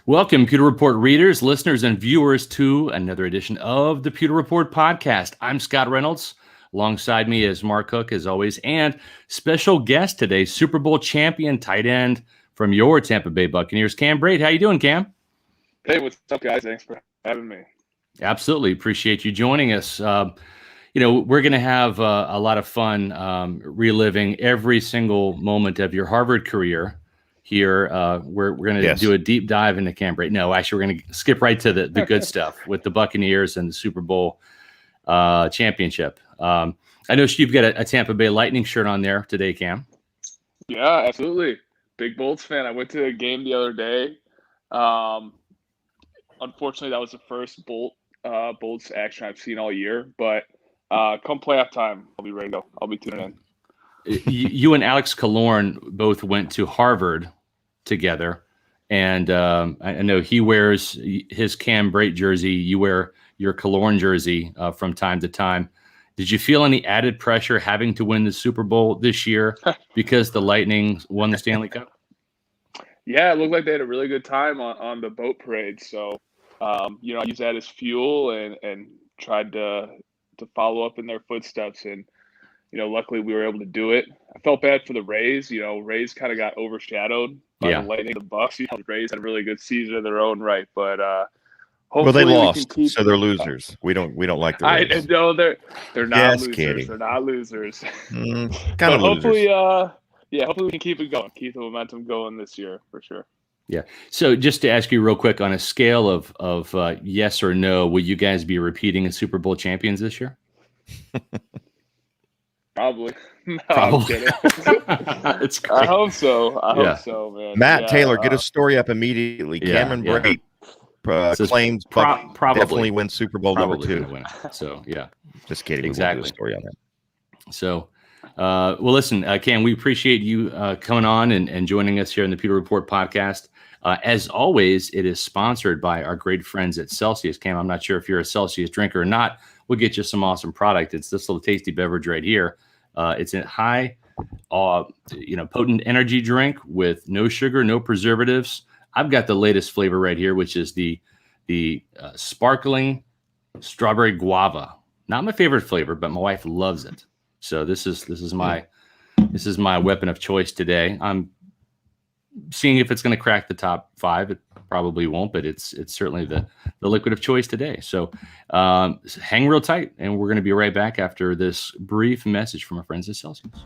Welcome, Pewter Report readers, listeners, and viewers to another edition of the Pewter Report Podcast. I'm Scott Reynolds. Alongside me is Mark Cook, as always, and special guest today, Super Bowl champion tight end from your Tampa Bay Buccaneers, Cam Brate. How you doing, Cam? Hey, what's up, guys? Thanks for having me. Absolutely. Appreciate you joining us. We're going to have a lot of fun reliving every single moment of your Harvard career. Here, we're going to do a deep dive into Cam Brate. No, actually, we're going to skip right to the good stuff with the Buccaneers and the Super Bowl championship. I know you've got a Tampa Bay Lightning shirt on there today, Cam. Yeah, absolutely. Big Bolts fan. I went to a game the other day. Unfortunately, that was the first Bolts action I've seen all year. But come playoff time, I'll be ready to go. I'll be tuning in. You and Alex Killorn both went to Harvard together, and I know he wears his Cam Brate jersey. You wear your Killorn jersey from time to time. Did you feel any added pressure having to win the Super Bowl this year because the Lightning won the Stanley Cup? Yeah, it looked like they had a really good time on the boat parade. So, I used that as fuel and tried to follow up in their footsteps. And luckily we were able to do it. I felt bad for the Rays. Rays kind of got overshadowed by the Lightning, the Bucs. The Rays had a really good season in their own right, but hopefully they lost, so they're losers. We don't like the Rays. I know they're not losers. Kidding. They're not losers. Kind of hopefully, hopefully we can keep it going, keep the momentum going this year for sure. Yeah. So just to ask you real quick, on a scale of yes or no, will you guys be repeating as Super Bowl champions this year? Probably. No, Probably. It's great. I hope so. I hope so, man. Matt Taylor, get a story up immediately. Cameron Brate claims probably definitely win Super Bowl number 2. Win it. So, yeah. Just kidding. Exactly. We'll do a story on that. So, well, listen, Cam, we appreciate you coming on and joining us here in the Pewter Report Podcast. As always, it is sponsored by our great friends at Celsius. Cam, I'm not sure if you're a Celsius drinker or not. We'll get you some awesome product. It's this little tasty beverage right here. It's a high, potent energy drink with no sugar, no preservatives. I've got the latest flavor right here, which is the sparkling strawberry guava. Not my favorite flavor, but my wife loves it. So this is my weapon of choice today. I'm seeing if it's going to crack the top 5. It probably won't, but it's certainly the liquid of choice today. So hang real tight, and we're going to be right back after this brief message from our friends at Celsius.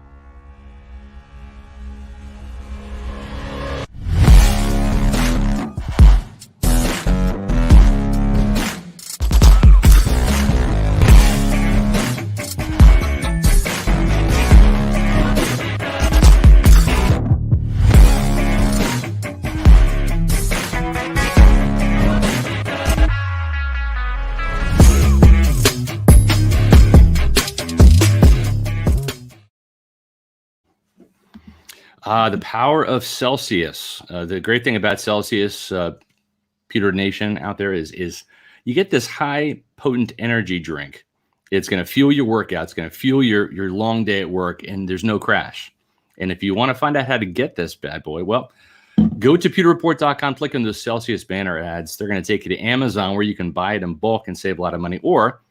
The power of Celsius. The great thing about Celsius, Pewter Nation out there, is you get this high potent energy drink. It's going to fuel your workout. It's going to fuel your long day at work, and there's no crash. And if you want to find out how to get this bad boy, well, go to pewterreport.com, click on the Celsius banner ads. They're going to take you to Amazon, where you can buy it in bulk and save a lot of money. Or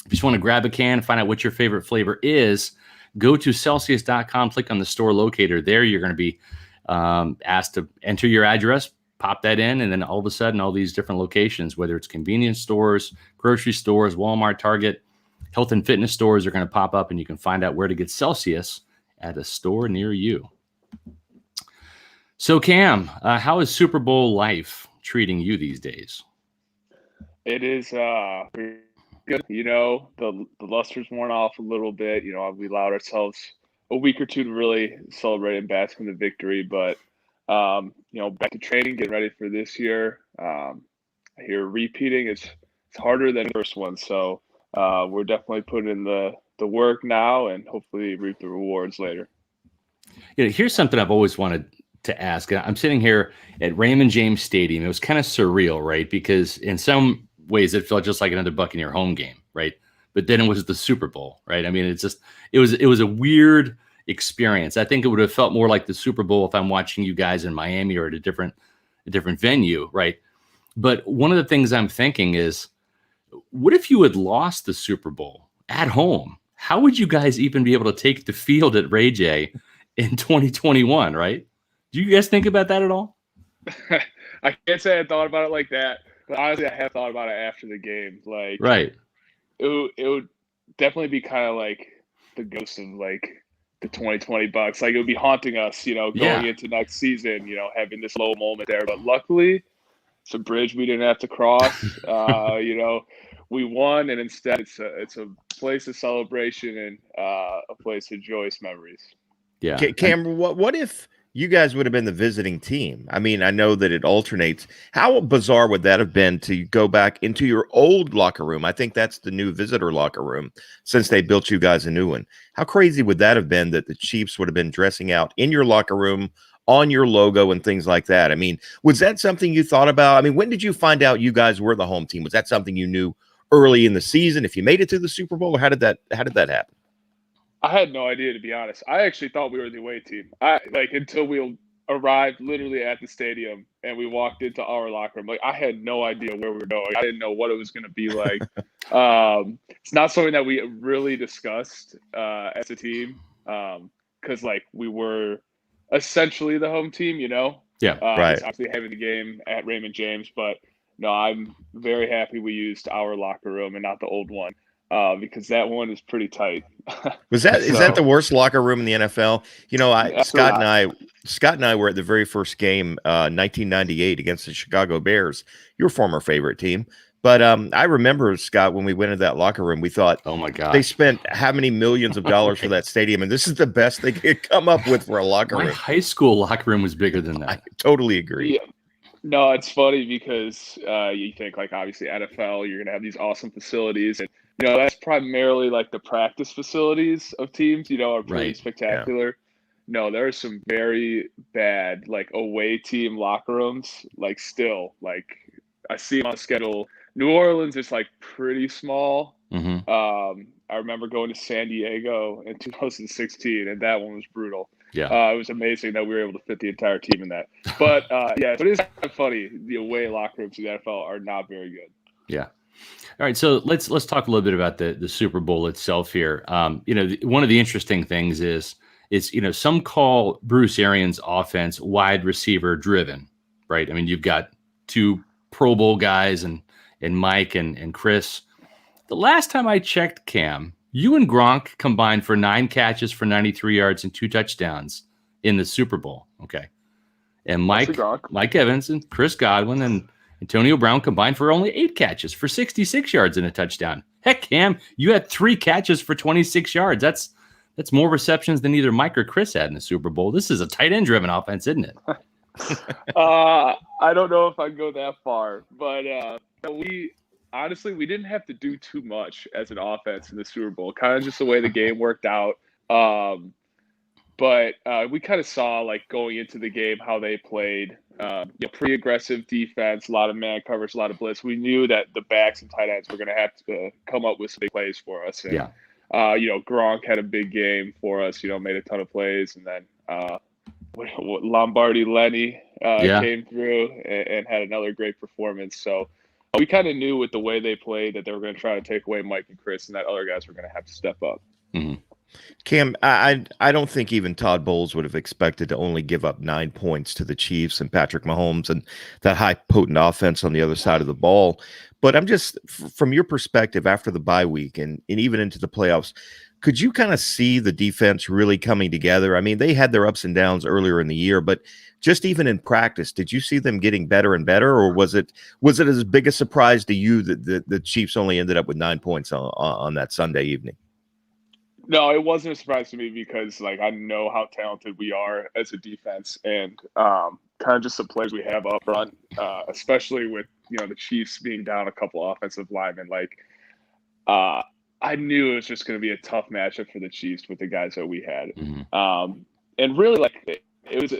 if you just want to grab a can, find out what your favorite flavor is, go to Celsius.com, click on the store locator. There, you're going to be asked to enter your address, pop that in, and then all of a sudden, all these different locations, whether it's convenience stores, grocery stores, Walmart, Target, health and fitness stores, are going to pop up, and you can find out where to get Celsius at a store near you. So, Cam, how is Super Bowl life treating you these days? It is good. The luster's worn off a little bit. We allowed ourselves a week or two to really celebrate and bask in the victory. But, back to training, getting ready for this year. I hear repeating it's harder than the first one. So we're definitely putting in the work now and hopefully reap the rewards later. Here's something I've always wanted to ask. I'm sitting here at Raymond James Stadium. It was kind of surreal, right? Because in some ways it felt just like another Buccaneer home game, right? But then it was the Super Bowl, right? I mean, it was a weird experience. I think it would have felt more like the Super Bowl if I'm watching you guys in Miami or at a different different venue, right? But one of the things I'm thinking is, what if you had lost the Super Bowl at home? How would you guys even be able to take the field at Ray J in 2021, right? Do you guys think about that at all? I can't say I thought about it like that, but honestly, I have thought about it after the game. Like, right. It would definitely be kind of like the ghost of like the 2020 Bucs. Like, it would be haunting us, going into next season, having this low moment there. But luckily, it's a bridge we didn't have to cross. We won, and instead it's a place of celebration and a place of joyous memories. Yeah. Cameron, what if you guys would have been the visiting team? I mean, I know that it alternates. How bizarre would that have been to go back into your old locker room? I think that's the new visitor locker room since they built you guys a new one. How crazy would that have been that the Chiefs would have been dressing out in your locker room on your logo and things like that? I mean, was that something you thought about? I mean, when did you find out you guys were the home team? Was that something you knew early in the season if you made it to the Super Bowl, or how did that happen? I had no idea, to be honest. I actually thought we were the away team. Until we arrived literally at the stadium and we walked into our locker room. Like, I had no idea where we were going. I didn't know what it was going to be like. It's not something that we really discussed as a team because we were essentially the home team, Yeah, right. Obviously having the game at Raymond James, but no, I'm very happy we used our locker room and not the old one. Because that one is pretty tight. Is that the worst locker room in the NFL? Scott and I were at the very first game, 1998 against the Chicago Bears, your former favorite team. But I remember, Scott, when we went into that locker room, we thought, oh my God, they spent how many millions of dollars for that stadium, and this is the best they could come up with for a locker room. My high school locker room was bigger than that. I totally agree. Yeah. No, it's funny because you think obviously NFL, you're going to have these awesome facilities, and that's primarily the practice facilities of teams, are pretty spectacular. Yeah. No, there are some very bad away team locker rooms. Still, I see them on the schedule. New Orleans is pretty small. Mm-hmm. I remember going to San Diego in 2016, and that one was brutal. Yeah, it was amazing that we were able to fit the entire team in that. But it is kind of funny. The away locker rooms in the NFL are not very good. Yeah. All right, so let's talk a little bit about the Super Bowl itself here. One of the interesting things is some call Bruce Arians' offense wide receiver driven, right? I mean, you've got two Pro Bowl guys and Mike and Chris. The last time I checked, Cam, you and Gronk combined for 9 catches for 93 yards and 2 touchdowns in the Super Bowl. Okay, and Mike Evans and Chris Godwin and Antonio Brown combined for only 8 catches for 66 yards and a touchdown. Heck, Cam, you had 3 catches for 26 yards. That's more receptions than either Mike or Chris had in the Super Bowl. This is a tight end driven offense, isn't it? I don't know if I'd go that far, but we didn't have to do too much as an offense in the Super Bowl. Kind of just the way the game worked out. But we kind of saw going into the game how they played. Pretty aggressive defense, a lot of man coverage, a lot of blitz. We knew that the backs and tight ends were going to have to come up with some big plays for us. And, Gronk had a big game for us. Made a ton of plays, and then Lombardi Lenny came through and had another great performance. So we kind of knew with the way they played that they were going to try to take away Mike and Chris, and that other guys were going to have to step up. Mm-hmm. Cam, I don't think even Todd Bowles would have expected to only give up 9 points to the Chiefs and Patrick Mahomes and that high potent offense on the other side of the ball. But I'm just, from your perspective after the bye week and even into the playoffs, could you kind of see the defense really coming together? I mean, they had their ups and downs earlier in the year, but just even in practice, did you see them getting better and better, or was it as big a surprise to you that the Chiefs only ended up with 9 points on that Sunday evening? No, it wasn't a surprise to me because I know how talented we are as a defense, and kind of just the players we have up front, especially with the Chiefs being down a couple offensive linemen. I knew it was just going to be a tough matchup for the Chiefs with the guys that we had, and really it was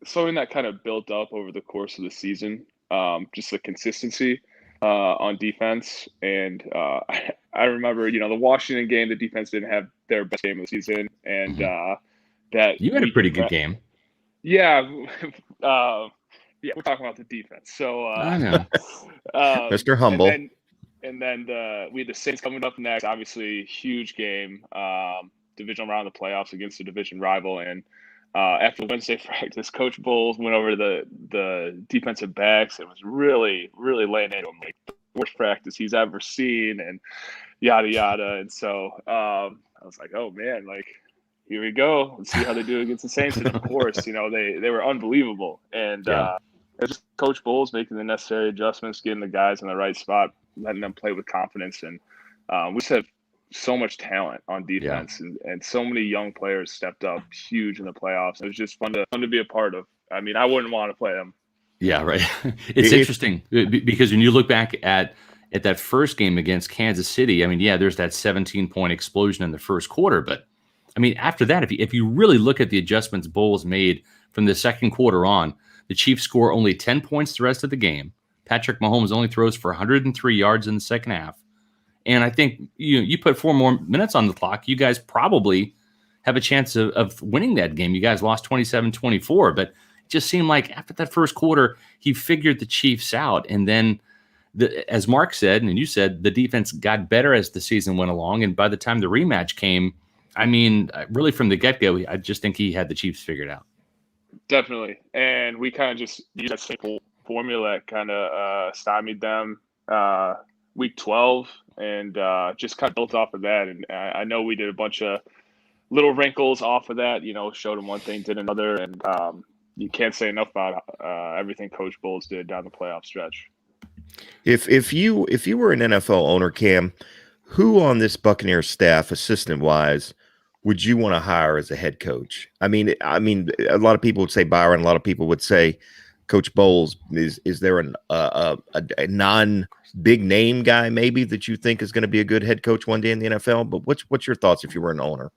something that kind of built up over the course of the season. Just the consistency on defense, and I remember, the Washington game, the defense didn't have their best game of the season, and that you had a pretty good game. Yeah, Yeah, we're talking about the defense. So, I know. Mr. Humble. And then we had the Saints coming up next. Obviously, huge game, divisional round of the playoffs against a division rival. And after Wednesday practice, Coach Bowles went over the defensive backs and was really, really laying into them, like the worst practice he's ever seen, and yada yada. And so I was like, oh man, like here we go. Let's see how they do against the Saints. And of course, they were unbelievable. And it's just Coach Bowles making the necessary adjustments, getting the guys in the right spot, letting them play with confidence. And we just have so much talent on defense, and so many young players stepped up huge in the playoffs. It was just fun to be a part of. I mean, I wouldn't want to play them. Yeah, right. It's interesting because when you look back at that first game against Kansas City, I mean, there's that 17-point explosion in the first quarter. But, I mean, after that, if you really look at the adjustments Bowles made from the second quarter on, the Chiefs score only 10 points the rest of the game. Patrick Mahomes only throws for 103 yards in the second half. And I think you put 4 more minutes on the clock, you guys probably have a chance of winning that game. You guys lost 27-24, but it just seemed like after that first quarter, he figured the Chiefs out. And then, as Mark said, and you said, the defense got better as the season went along. And by the time the rematch came, I mean, really from the get-go, I just think he had the Chiefs figured out. Definitely. And we kind of just used that simple formula that kind of stymied them week 12 and just kind of built off of that. And I know we did a bunch of little wrinkles off of that, showed them one thing, did another. And you can't say enough about everything Coach Bowles did down the playoff stretch. If you were an NFL owner, Cam, who on this Buccaneers staff, assistant-wise, would you want to hire as a head coach? I mean, a lot of people would say Byron. A lot of people would say Coach Bowles. Is there a non-big name guy maybe that you think is going to be a good head coach one day in the NFL? But what's your thoughts if you were an owner?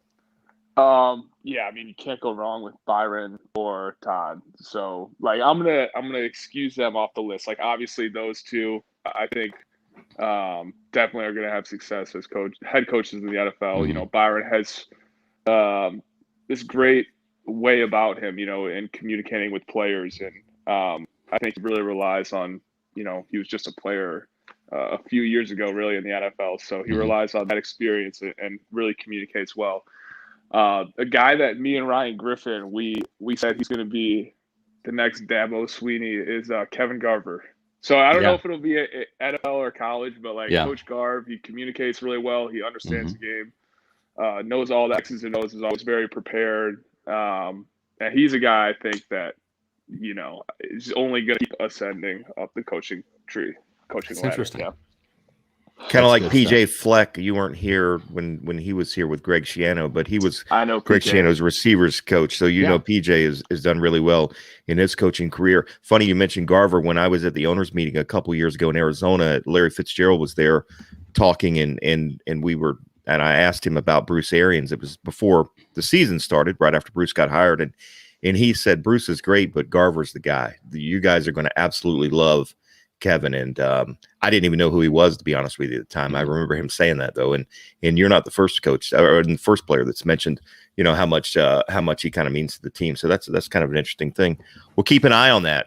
Yeah, I mean, you can't go wrong with Byron or Todd. So, like, I'm gonna excuse them off the list. Like, obviously, those two, I think, definitely are gonna have success as head coaches in the NFL. Mm-hmm. Byron has this great way about him, in communicating with players, and I think he really relies on, he was just a player a few years ago, really, in the NFL. So he relies on that experience and really communicates well. A guy that me and Ryan Griffin, we said he's going to be the next Dabo Sweeney is Kevin Garver. So I don't know if it'll be at NFL or college, but Coach Garv, he communicates really well. He understands the game, knows all the X's and O's, is always very prepared. And he's a guy I think that, is only going to keep ascending up the coaching tree, coaching ladder. Interesting. Yeah. Kind of like PJ Fleck. You weren't here when he was here with Greg Schiano, but he was Greg Schiano's receivers coach. So PJ has done really well in his coaching career. Funny you mentioned Garver. When I was at the owners meeting a couple years ago in Arizona, Larry Fitzgerald was there talking, and I asked him about Bruce Arians. It was before the season started, right after Bruce got hired, and he said Bruce is great, but Garver's the guy. You guys are going to absolutely love Kevin. And I didn't even know who he was, to be honest with you, at the time. I remember him saying that, though. And you're not the first coach or the first player that's mentioned, how much he kind of means to the team. So that's kind of an interesting thing. We'll keep an eye on that.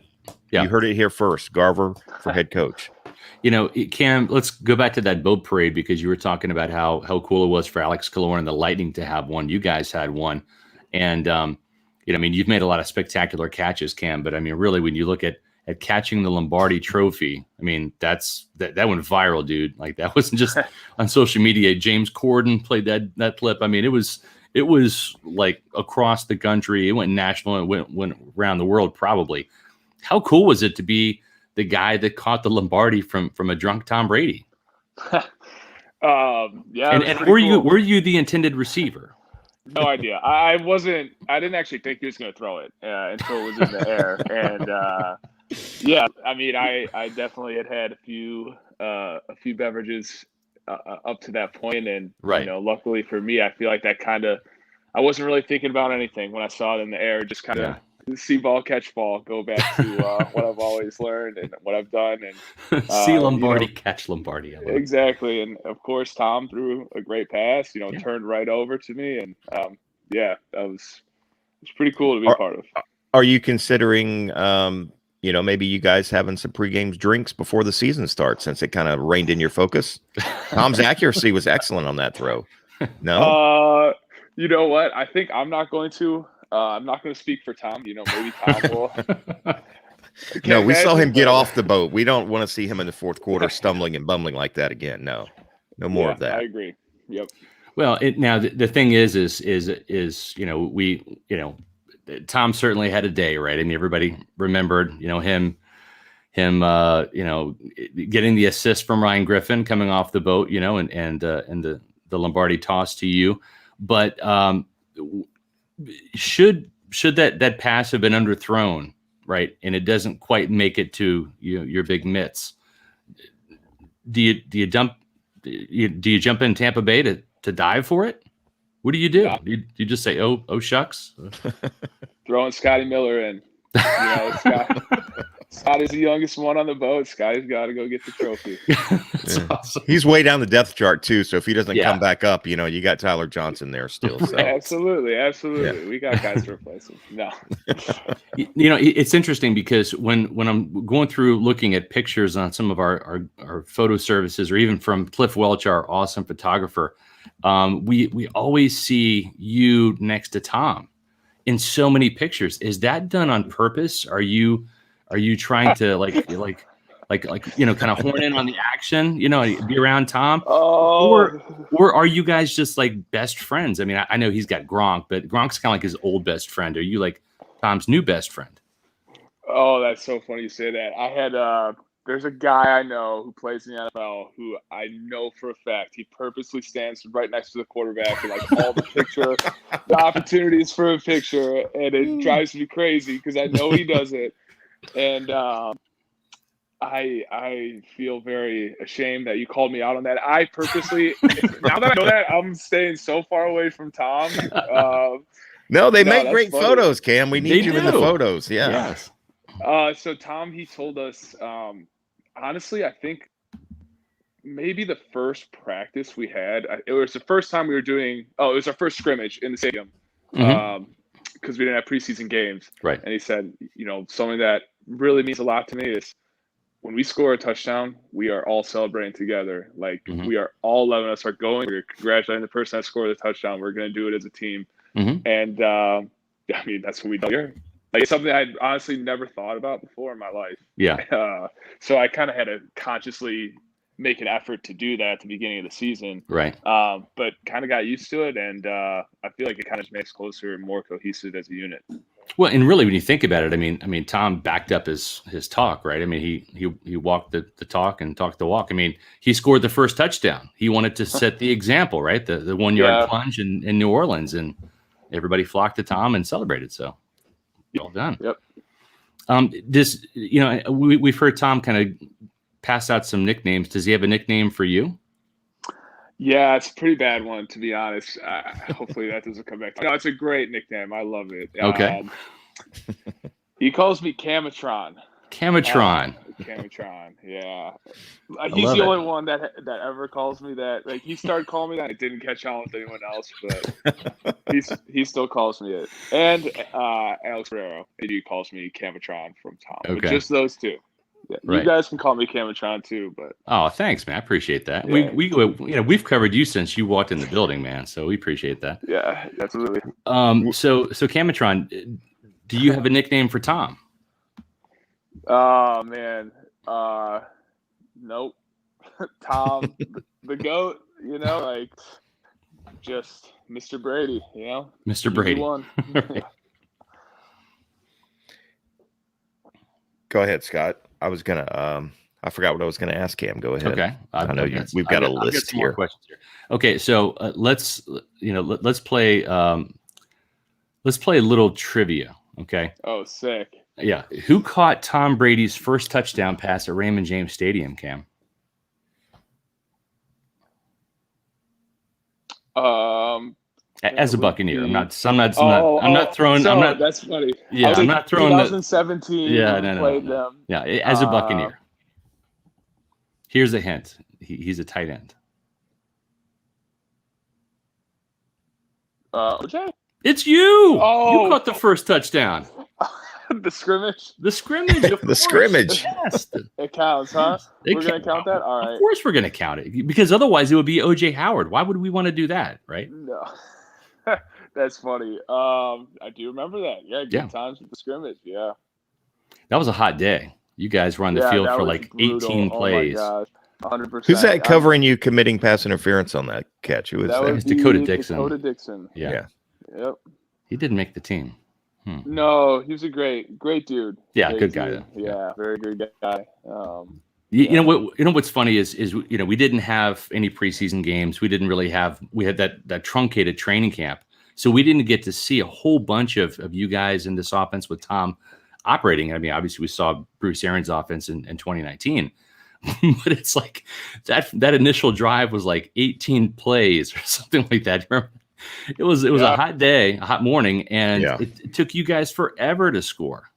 Yeah. You heard it here first. Garver for head coach. Cam, let's go back to that boat parade, because you were talking about how cool it was for Alex Killorn and the Lightning to have one. You guys had one. And, you've made a lot of spectacular catches, Cam, but really when you look at catching the Lombardi Trophy, that went viral, dude. Like, that wasn't just on social media. James Corden played that clip. It was like across the country. It went national. It went around the world probably. How cool was it to be the guy that caught the Lombardi from a drunk Tom Brady? And were you the intended receiver? No idea. I didn't actually think he was going to throw it until it was in the air. And I definitely had a few beverages up to that point, and luckily for me, I feel like that I wasn't really thinking about anything when I saw it in the air. Just kind of see ball, catch ball, go back to what I've always learned and what I've done, and see Lombardi, catch Lombardi. Exactly, and of course Tom threw a great pass. Turned right over to me, and it was pretty cool to be a part of. Are you considering maybe you guys having some pregame drinks before the season starts, since it kind of reined in your focus. Tom's accuracy was excellent on that throw. No? You know what? I think I'm not going to. I'm not going to speak for Tom. Maybe Tom will. No, we saw him get off the boat. We don't want to see him in the fourth quarter stumbling and bumbling like that again. No more of that. I agree. Yep. Well, now the thing is Tom certainly had a day, right? I mean, everybody remembered, him, getting the assist from Ryan Griffin coming off the boat, and the Lombardi toss to you. But should that pass have been underthrown, right? And it doesn't quite make it to your big mitts. Do you jump in Tampa Bay to dive for it? What do you do? Yeah. You just say, oh shucks? Throwing Scotty Miller in. Scotty's the youngest one on the boat. Scotty's got to go get the trophy. That's awesome. He's way down the depth chart too, so if he doesn't come back up, you got Tyler Johnson there still. So. Absolutely. Yeah. We got guys to replace him. No. It's interesting because when I'm going through looking at pictures on some of our photo services, or even from Cliff Welch, our awesome photographer, we always see you next to Tom in so many pictures. Is that done on purpose? Are you trying to kind of horn in on the action, be around Tom? Or are you guys just like best friends? I mean, I know he's got Gronk, but Gronk's kind of like his old best friend. Are you like Tom's new best friend? Oh, that's so funny you say that. I had there's a guy I know who plays in the NFL who I know for a fact he purposely stands right next to the quarterback and like all the opportunities for a picture, and it drives me crazy because I know he does it. And I feel very ashamed that you called me out on that. I purposely, now that I know that, I'm staying so far away from Tom. They make great funny. Photos, Cam. We need you in the photos. Yeah. Yes. So Tom, he told us, honestly, I think maybe the first practice we had, it was the first time we were doing, it was our first scrimmage in the stadium. Because we didn't have preseason games. Right. And he said, something that really means a lot to me is when we score a touchdown, we are all celebrating together. Like we are all 11 of us are going. We're congratulating the person that scored the touchdown. We're going to do it as a team. And I mean, that's what we do here. Like it's something I'd honestly never thought about before in my life. Yeah. So I kind of had to consciously make an effort to do that at the beginning of the season. Right. But kind of got used to it, and I feel like it kind of makes closer and more cohesive as a unit. Well, and really, when you think about it, I mean, Tom backed up his talk, right? I mean, he walked the talk and talked the walk. I mean, he scored the first touchdown. He wanted to set the example, right? The 1 yard plunge in New Orleans, and everybody flocked to Tom and celebrated. So, well done. Yep. We've heard Tom kind of pass out some nicknames. Does he have a nickname for you? Yeah, it's a pretty bad one, to be honest. Hopefully that doesn't come back. No, it's a great nickname. I love it. Okay. He calls me Camatron. Camatron. Camatron, yeah. He's the only one that ever calls me that. Like he started calling me that. I didn't catch on with anyone else, but he still calls me it. And Alex Ferrero, he calls me Camatron from Tom. Okay. But just those two. Yeah, right. You guys can call me Camatron too, but thanks, man. I appreciate that. Yeah. We've covered you since you walked in the building, man. So we appreciate that. Yeah, absolutely. So Camatron, do you have a nickname for Tom? Oh man, nope. Tom, the GOAT. Like just Mr. Brady. Mr. Brady. Go ahead, Scott. I was gonna. I forgot what I was gonna ask Cam. Go ahead. Okay. I know we've got a list here. Questions here. Okay, so let's play. Let's play a little trivia. Okay. Oh, sick. Yeah. Who caught Tom Brady's first touchdown pass at Raymond James Stadium, Cam? As a Buccaneer, I'm not throwing. That's funny. Yeah, I'm not throwing. 2017. Yeah, no. Played them. Yeah, as a Buccaneer. Here's a hint. He's a tight end. OJ? It's you. Oh. You caught the first touchdown. The scrimmage. The scrimmage. Of The course. scrimmage. Yes. It counts, huh? We're going to count that? All right. Of course we're going to count it, because otherwise it would be O.J. Howard. Why would we want to do that, right? No. That's funny. I do remember that. Yeah, good times with the scrimmage. Yeah. That was a hot day. You guys were on the field for like brutal. 18 plays. Oh my gosh. 100%. Who's that covering you committing pass interference on that catch? Who was that? It was Dakota Dixon. Dakota Dixon. Yeah. Yep. He didn't make the team. No, he was a great dude. Yeah, great good guy. dude. Yeah, very good guy. You know what's funny is we didn't have any preseason games. We didn't really have. We had that truncated training camp, so we didn't get to see a whole bunch of you guys in this offense with Tom operating. I mean, obviously we saw Bruce Arians' offense in 2019, but it's like that initial drive was like 18 plays or something like that. Remember? It was a hot day, a hot morning, and it took you guys forever to score.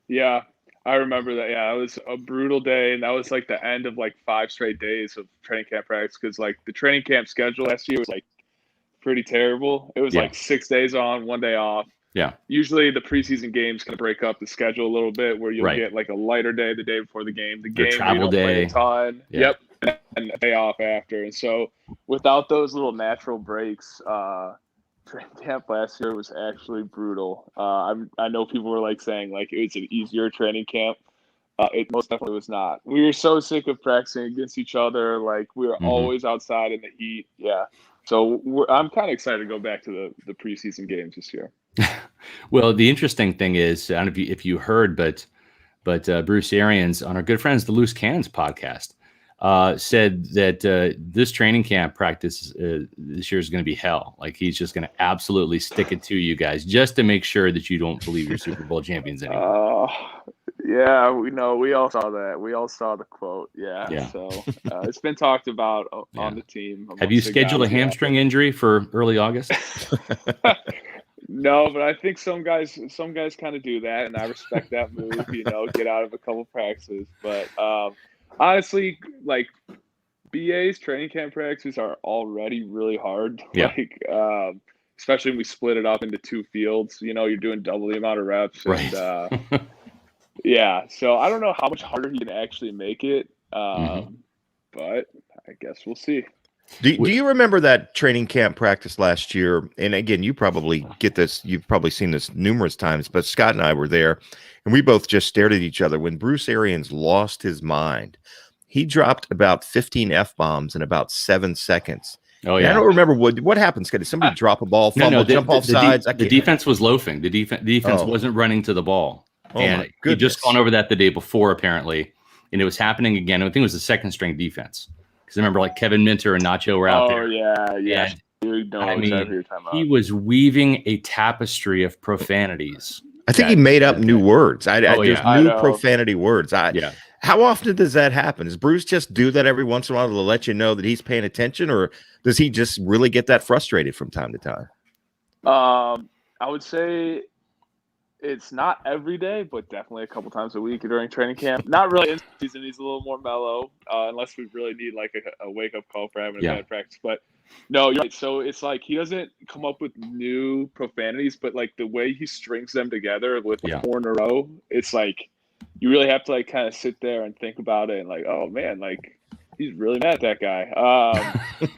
Yeah, I remember that. Yeah, it was a brutal day, and that was like the end of like 5 straight days of training camp practice, because like the training camp schedule last year was like pretty terrible. It was like 6 days on, 1 day off. Yeah. Usually the preseason games kind of break up the schedule a little bit, where you'll get like a lighter day the day before the game. The game travel day. Play a ton. Yeah. Yep. And a day off after. And so without those little natural breaks, training camp last year was actually brutal. I know people were like saying like it was an easier training camp. It most definitely was not. We were so sick of practicing against each other. Like we were always outside in the heat. Yeah. So I'm kind of excited to go back to the preseason games this year. Well, the interesting thing is, I don't know if you heard, but Bruce Arians on our good friends the Loose Cannons podcast said that this training camp practice this year is going to be hell. Like he's just going to absolutely stick it to you guys just to make sure that you don't believe you're Super Bowl champions anymore. Yeah, we know. We all saw that. We all saw the quote. Yeah. So it's been talked about on the team. Have you scheduled a hamstring injury for early August? No, but I think some guys kind of do that, and I respect that move. Get out of a couple practices. But honestly, like BA's training camp practices are already really hard. Yeah. Like, especially when we split it up into 2 fields. You're doing double the amount of reps. Right. And, yeah. So I don't know how much harder he can actually make it, but I guess we'll see. Do you remember that training camp practice last year? And again, you probably get this. You've probably seen this numerous times, but Scott and I were there, and we both just stared at each other. When Bruce Arians lost his mind, he dropped about 15 F-bombs in about 7 seconds. Oh, yeah. And I don't remember what happened. Did somebody drop a ball, fumble, jump off sides? The defense was loafing. The defense wasn't running to the ball. Oh, and my goodness. He'd just gone over that the day before, apparently, and it was happening again. I think it was the second string defense. Because I remember like Kevin Minter and Nacho were out there. Oh, yeah. He was weaving a tapestry of profanities. I think he made up new words. There's new profanity words. How often does that happen? Does Bruce just do that every once in a while to let you know that he's paying attention, or does he just really get that frustrated from time to time? I would say it's not every day, but definitely a couple times a week during training camp. Not really in season. He's a little more mellow, unless we really need like a wake-up call for having a bad practice. But no, you're right. So it's like he doesn't come up with new profanities, but like the way he strings them together with 4 in a row, it's like you really have to like kind of sit there and think about it and like, oh man, like he's really mad at that guy.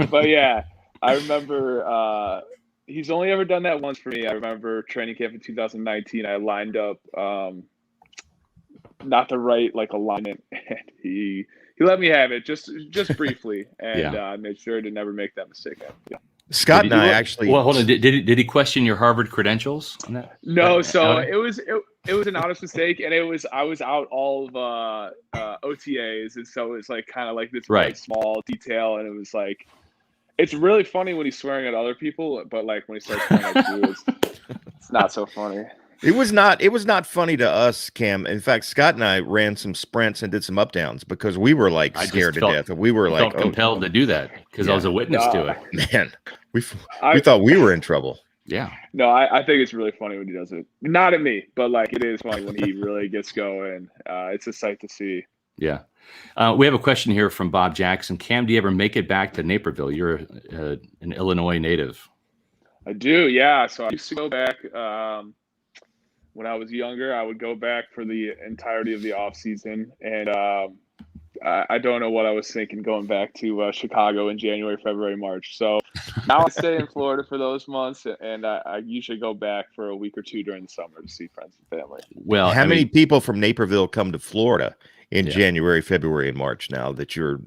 But yeah, I remember he's only ever done that once for me. I remember training camp in 2019. I lined up not the right like alignment, and he let me have it just briefly, and I made sure to never make that mistake. Yeah. Scott and I actually. Well, hold on. Did he question your Harvard credentials on that? No. So it was an honest mistake, and I was out all of OTAs, and so it was like kind of like this very small detail, and it was like. It's really funny when he's swearing at other people, but like when he starts swearing at you, it's not so funny. It was not funny to us, Cam. In fact, Scott and I ran some sprints and did some up downs because we were like scared to death. We were like compelled to do that because I was a witness to it. Man, we thought we were in trouble. Yeah. No, I think it's really funny when he does it. Not at me, but like it is funny when he really gets going. It's a sight to see. Yeah. We have a question here from Bob Jackson. Cam, do you ever make it back to Naperville? You're an Illinois native. I do, yeah. So I used to go back when when I was younger, I would go back for the entirety of the off season, and I don't know what I was thinking going back to Chicago in January, February, March. So now I stay in Florida for those months, and I usually go back for a week or two during the summer to see friends and family. Well, how many people from Naperville come to Florida in January, February, and March now that you're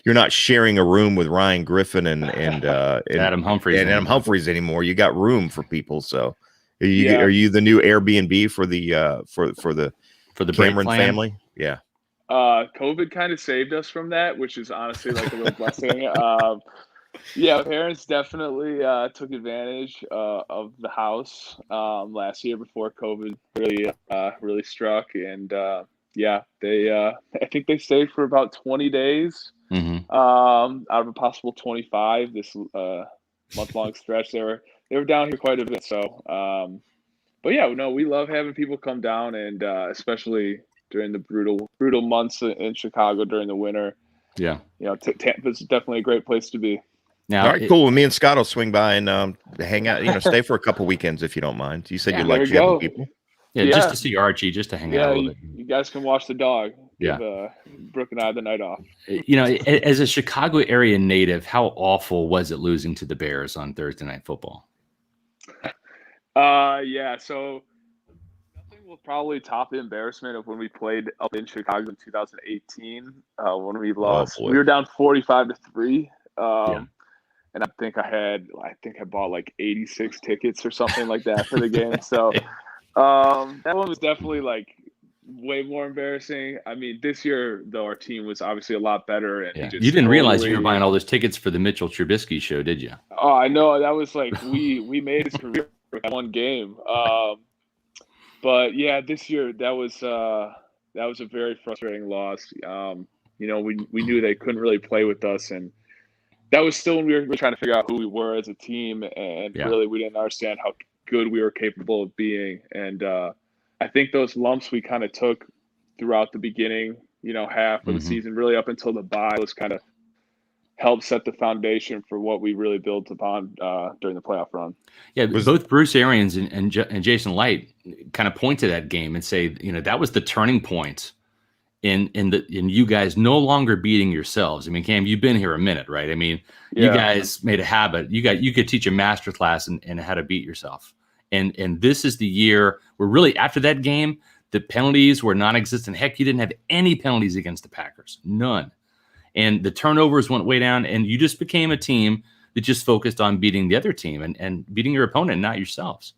not sharing a room with Ryan Griffin and Adam Humphries anymore? You got room for people. So are you the new Airbnb for the Cameron family? Yeah. COVID kind of saved us from that, which is honestly like a real blessing. Parents definitely took advantage of the house last year before COVID really struck, and I think they stayed for about 20 days out of a possible 25 this month-long stretch. They were down here quite a bit, so we love having people come down, and especially during the brutal months in Chicago during the winter. Yeah. Tampa's definitely a great place to be. Now, all right, cool. Well, me and Scott will swing by and hang out, stay for a couple weekends if you don't mind. You said you like jamming people. Yeah, just to see Archie, just to hang out a little bit. You guys can watch the dog. Give Brooke and I the night off. As a Chicago area native, how awful was it losing to the Bears on Thursday Night Football? So nothing will probably top the embarrassment of when we played up in Chicago in 2018 when we lost. We were down 45-3. And I think I bought like 86 tickets or something like that for the game. So that one was definitely like way more embarrassing. I mean, this year though, our team was obviously a lot better. And you didn't realize you were buying all those tickets for the Mitchell Trubisky show, did you? Oh, I know. That was like we made his career with one game. But yeah, this year that was a very frustrating loss. We knew they couldn't really play with us, and that was still when we were trying to figure out who we were as a team, and really we didn't understand how good we were capable of being. And I think those lumps we kind of took throughout the beginning, half of the season, really up until the bye, was kind of helped set the foundation for what we really built upon during the playoff run. Yeah, both Bruce Arians and Jason Light kind of point to that game and say, that was the turning point in you guys no longer beating yourselves. I mean, Cam, you've been here a minute, right? I mean, you guys made a habit. You could teach a master class in how to beat yourself. And this is the year where really after that game, the penalties were non-existent. Heck, you didn't have any penalties against the Packers, none. And the turnovers went way down, and you just became a team that just focused on beating the other team and beating your opponent, not yourselves.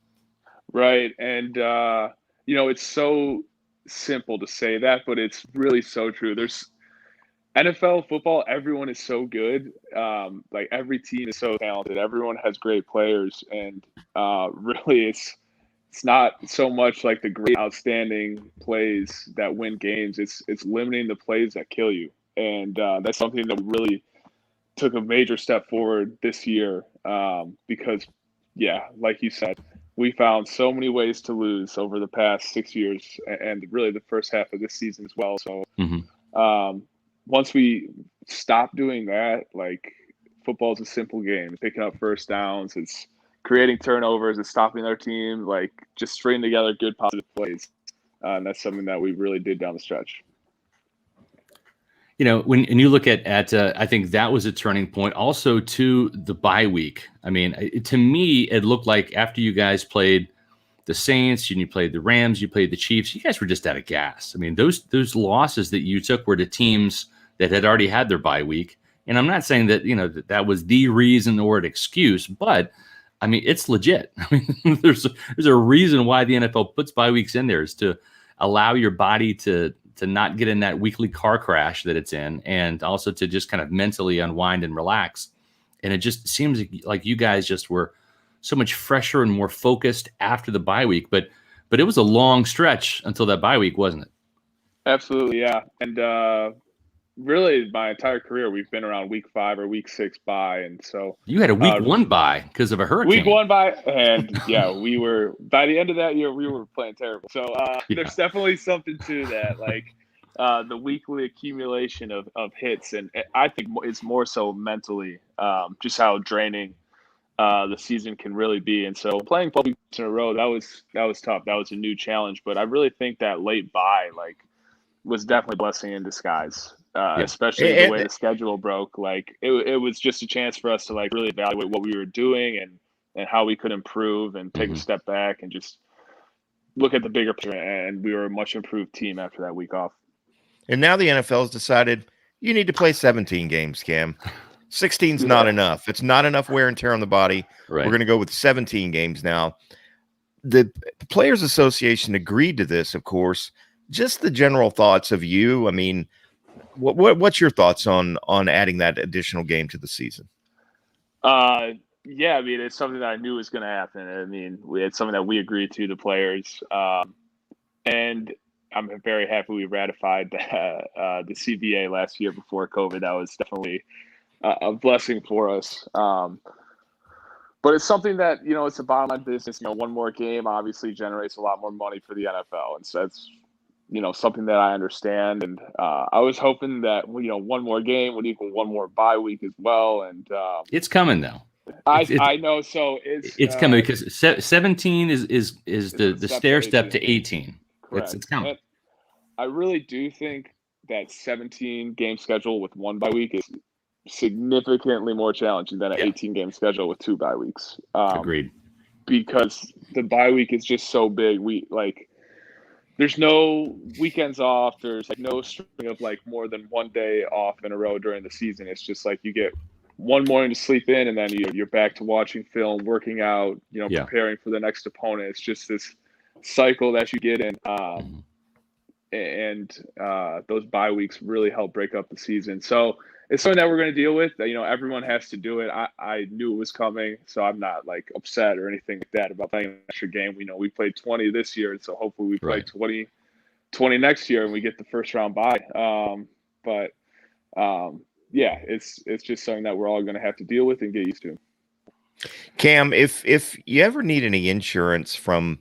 Right. And, it's so simple to say that, but it's really so true. There's NFL football, everyone is so good. Like every team is so talented. Everyone has great players, and really it's not so much like the great outstanding plays that win games. It's limiting the plays that kill you. And that's something that really took a major step forward this year because, like you said, we found so many ways to lose over the past 6 years and really the first half of this season as well. So once we stop doing that, like football is a simple game. It's picking up first downs. It's creating turnovers. It's stopping their team, like just stringing together good positive plays. And that's something that we really did down the stretch. When you look at I think that was a turning point also to the bye week. I mean, to me, it looked like after you guys played the Saints and you played the Rams, you played the Chiefs, you guys were just out of gas. I mean, those losses that you took were to teams that had already had their bye week. And I'm not saying that, that was the reason or an excuse, but I mean, it's legit. I mean, there's a reason why the NFL puts bye weeks in there, is to allow your body to not get in that weekly car crash that it's in, and also to just kind of mentally unwind and relax. And it just seems like you guys just were so much fresher and more focused after the bye week. But it was a long stretch until that bye week, wasn't it? Absolutely, yeah. And really, my entire career, we've been around week 5 or week 6 bye. And so you had a week 1 bye because of a hurricane. Week 1 bye, and we were, by the end of that year, we were playing terrible. So there's definitely something to that, like the weekly accumulation of hits. And I think it's more so mentally, just how draining the season can really be. And so playing 12 weeks in a row, that was tough. That was a new challenge. But I really think that late bye was definitely a blessing in disguise. Especially the way the schedule broke. It was just a chance for us to really evaluate what we were doing and how we could improve and take a step back and just look at the bigger picture. And we were a much improved team after that week off. And now the NFL has decided you need to play 17 games, Cam. 16's not enough. It's not enough wear and tear on the body. Right. We're going to go with 17 games now. The Players Association agreed to this, of course. Just the general thoughts of you. I mean, what's your thoughts on adding that additional game to the season? Yeah, I mean, it's something that I knew was going to happen. I mean, it's something that we agreed to, the players. And I'm very happy we ratified the CBA last year before COVID. That was definitely a blessing for us. But it's something that, it's a bottom line business. One more game obviously generates a lot more money for the NFL. And so that's, something that I understand. And I was hoping that, one more game would equal one more bye week as well. And it's coming now. I know. So it's coming because 17 is the stair step to 18. Correct. It's coming. I really do think that 17 game schedule with one bye week is significantly more challenging than an 18 game schedule with 2 bye weeks. Agreed. Because the bye week is just so big. There's no weekends off. There's no string of more than one day off in a row during the season. It's just you get one morning to sleep in, and then you're back to watching film, working out, preparing for the next opponent. It's just this cycle that you get in. And those bye weeks really help break up the season. So it's something that we're going to deal with. Everyone has to do it. I knew it was coming, so I'm not upset or anything like that about playing an extra game. We played 20 this year, and so hopefully we play 20 next year and we get the first round bye. Yeah, it's just something that we're all going to have to deal with and get used to. Cam, if you ever need any insurance from,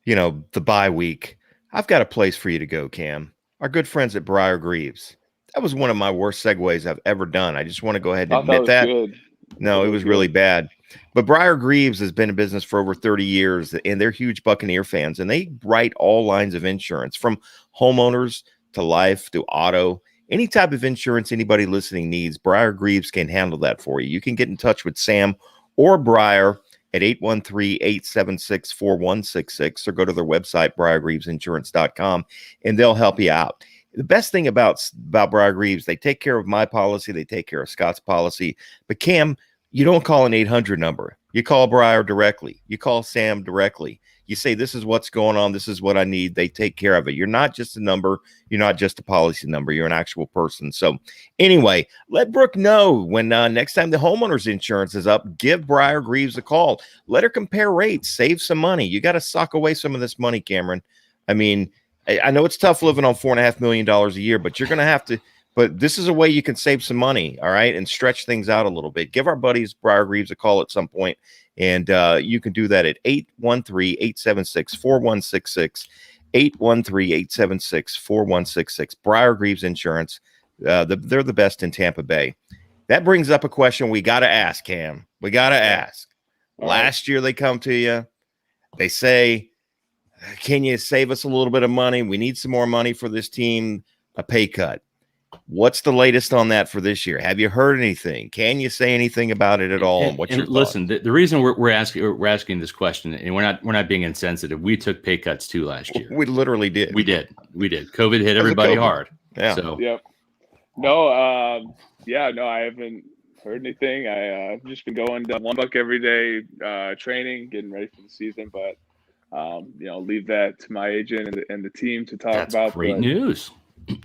the bye week, I've got a place for you to go, Cam. Our good friends at Briar Greaves. That was one of my worst segues I've ever done. I just want to go ahead and admit that. Good. No, it was really bad. But Briar Greaves has been in business for over 30 years, and they're huge Buccaneer fans, and they write all lines of insurance, from homeowners to life to auto. Any type of insurance anybody listening needs, Briar Greaves can handle that for you. You can get in touch with Sam or Briar at 813-876-4166 or go to their website, briargreavesinsurance.com, and they'll help you out. The best thing about Briar Greaves, they take care of my policy, they take care of Scott's policy. But Cam, you don't call an 800 number. You call Briar directly. You call Sam directly. You say, this is what's going on. This is what I need. They take care of it. You're not just a number. You're not just a policy number. You're an actual person. So anyway, let Brooke know when next time the homeowner's insurance is up, give Briar Greaves a call. Let her compare rates. Save some money. You got to sock away some of this money, Cameron. I mean, I know it's tough living on $4.5 million a year, but you're going to have to. But this is a way you can save some money, all right, and stretch things out a little bit. Give our buddies Briar Greaves a call at some point, and you can do that at 813-876-4166, 813-876-4166. Briar Greaves Insurance, they're the best in Tampa Bay. That brings up a question we got to ask, Cam. We got to ask. Last year they come to you. They say, can you save us a little bit of money? We need some more money for this team, a pay cut. What's the latest on that for this year? Have you heard anything? Can you say anything about it at all? And what's your listen, the reason we're asking this question, and we're not being insensitive. We took pay cuts too last year. We literally did. We did. COVID hit everybody hard. Yeah. So. Yep. No. I haven't heard anything. I've just been going to $1 every day, training, getting ready for the season. But leave that to my agent and the team to talk about. That's great news.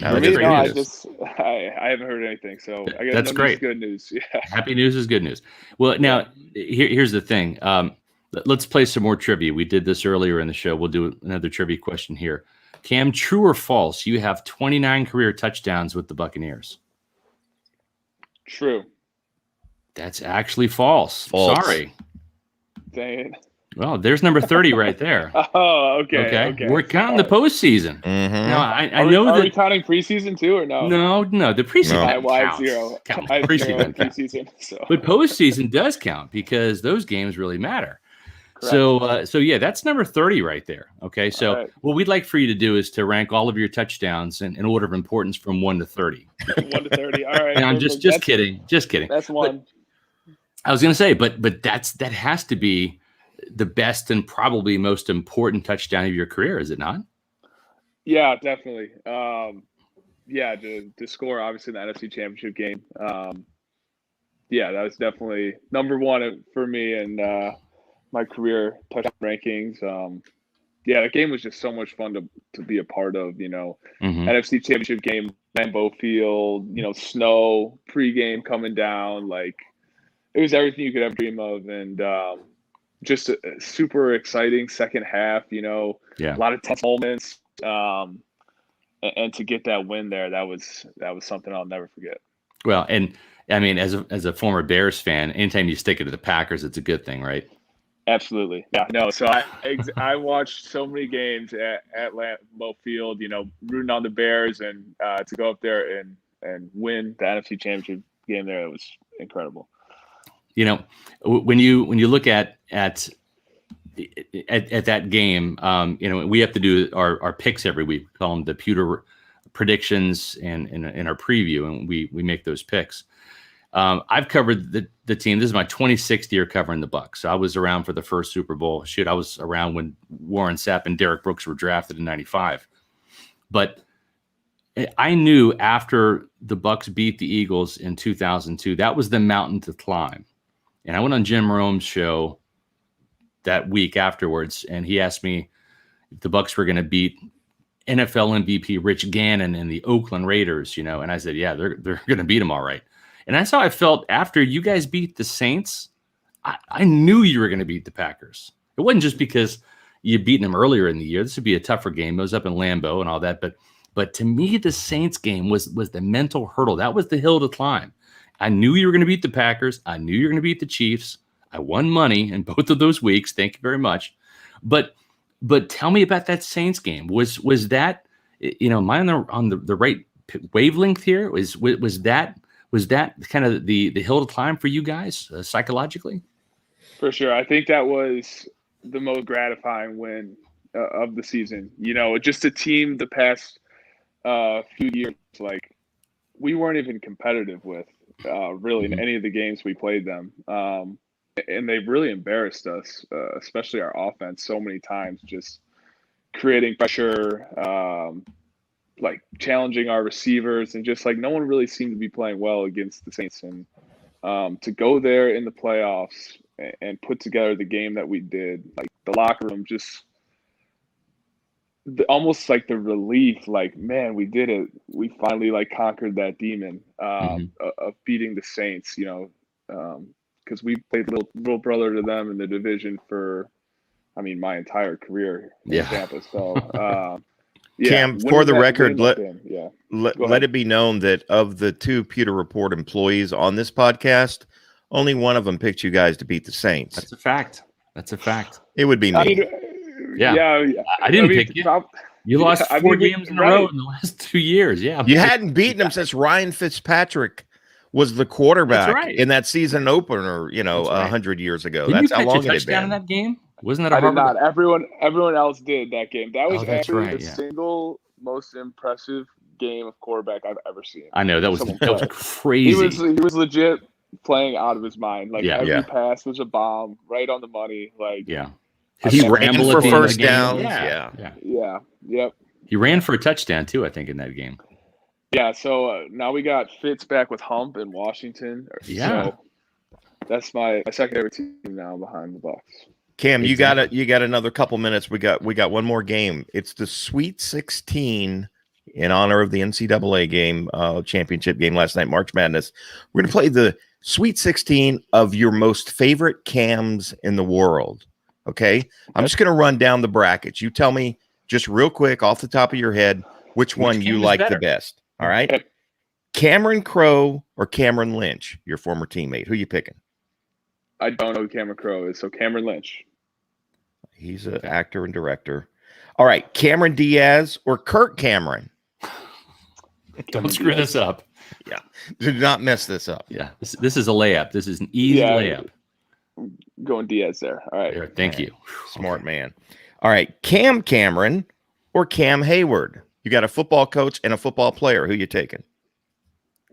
I haven't heard anything, so I guess that's great. Good news. Yeah. Happy news is good news. Well, now here's the thing. Let's play some more trivia. We did this earlier in the show. We'll do another trivia question here. Cam, true or false? You have 29 career touchdowns with the Buccaneers. True. That's actually false. Sorry. Dang it. Well, there's number 30 right there. Oh, okay. We're counting the postseason. Mm-hmm. Now, I know are that. we counting preseason too, or no? No, the preseason No. doesn't I have count. zero. Count. I have Preseason zero doesn't count. preseason. So. But postseason does count because those games really matter. Correct. So yeah, that's number 30 right there. Okay, so right. what we'd like for you to do is to rank all of your touchdowns in order of importance from 1 to 30. 1 to 30. All right. And I'm just kidding. That's one. I was going to say, but that has to be the best and probably most important touchdown of your career, is it not? Yeah, definitely. Yeah, to score obviously in the NFC Championship game. Yeah, that was definitely number one for me and my career touchdown rankings. Yeah, that game was just so much fun to be a part of. NFC Championship game, Lambeau Field. Snow pregame coming down, like it was everything you could ever dream of, and just a super exciting second half. A lot of tense moments, and to get that win there, that was something I'll never forget. Well, and I mean, as a former Bears fan, anytime you stick it to the Packers, it's a good thing, right? Absolutely. Yeah. No. So I watched so many games at Lambeau Field. Rooting on the Bears, and to go up there and win the NFC Championship game there, it was incredible. When you look at that game, we have to do our picks every week. We call them the Pewter predictions and in our preview, and we make those picks. I've covered the team. This is my 26th year covering the Bucs. So I was around for the first Super Bowl. Shoot, I was around when Warren Sapp and Derek Brooks were drafted in '95. But I knew after the Bucs beat the Eagles in 2002, that was the mountain to climb. And I went on Jim Rome's show that week afterwards, and he asked me if the Bucs were going to beat NFL MVP Rich Gannon and the Oakland Raiders, and I said, yeah, they're going to beat them all right. And that's how I felt after you guys beat the Saints. I knew you were going to beat the Packers. It wasn't just because you'd beaten them earlier in the year. This would be a tougher game. It was up in Lambeau and all that. But to me, the Saints game was the mental hurdle. That was the hill to climb. I knew you were going to beat the Packers. I knew you were going to beat the Chiefs. I won money in both of those weeks. Thank you very much. But tell me about that Saints game. Was that, am I on the right wavelength here? Was that kind of the hill to climb for you guys psychologically? For sure. I think that was the most gratifying win of the season. Just a team the past few years, like we weren't even competitive with really in any of the games we played them. And they really embarrassed us, especially our offense so many times, just creating pressure, like challenging our receivers, and just like no one really seemed to be playing well against the Saints. And to go there in the playoffs and put together the game that we did, like the locker room, just almost like the relief, like, man, we did it. We finally like conquered that demon of beating the Saints, because we played little brother to them in the division for, my entire career in Tampa. So, Cam, for the record, let it be known that of the two Pewter Report employees on this podcast, only one of them picked you guys to beat the Saints. That's a fact. It would be me. I didn't pick you. You lost 4 games in a row in the last 2 years. Yeah, you hadn't beaten them since Ryan Fitzpatrick was the quarterback in that season opener. 100 years ago. Didn't that's how long it had been. In that game, wasn't that? I did not. Everyone else did that game. That was actually the yeah. single most impressive game of quarterback I've ever seen. I know that was crazy. He was legit playing out of his mind. Like every pass was a bomb, right on the money. Like he ran for first downs. Yep. He ran for a touchdown too, I think, in that game. Yeah. So now we got Fitz back with Hump in Washington. Yeah. So that's my second favorite team now behind the Bucs. Cam, you got another couple minutes. We got one more game. It's the Sweet 16 in honor of the NCAA game, championship game last night, March Madness. We're going to play the Sweet 16 of your most favorite Cams in the world. Okay, I'm just going to run down the brackets. You tell me just real quick off the top of your head which one you like the best. All right, Cameron Crowe or Cameron Lynch, your former teammate. Who you picking? I don't know who Cameron Crowe is, so Cameron Lynch. He's an actor and director. All right, Cameron Diaz or Kirk Cameron? Don't screw this up. Yeah, do not mess this up. Yeah, this is a layup. This is an easy layup. Going Diaz there. All right. There, thank you. Smart man. All right, Cam Cameron or Cam Hayward? You got a football coach and a football player. Who you taking?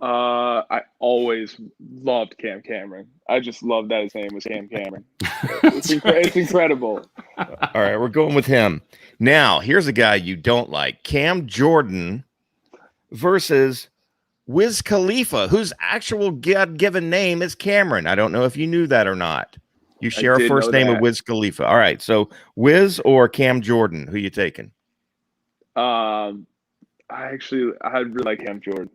I always loved Cam Cameron. I just love that his name was Cam Cameron. It's incredible. All right, we're going with him. Now, here's a guy you don't like. Cam Jordan versus Wiz Khalifa, whose actual God-given name is Cameron. I don't know if you knew that or not. You share a first name with Wiz Khalifa. All right, so Wiz or Cam Jordan, who you taking? I really like Cam Jordan.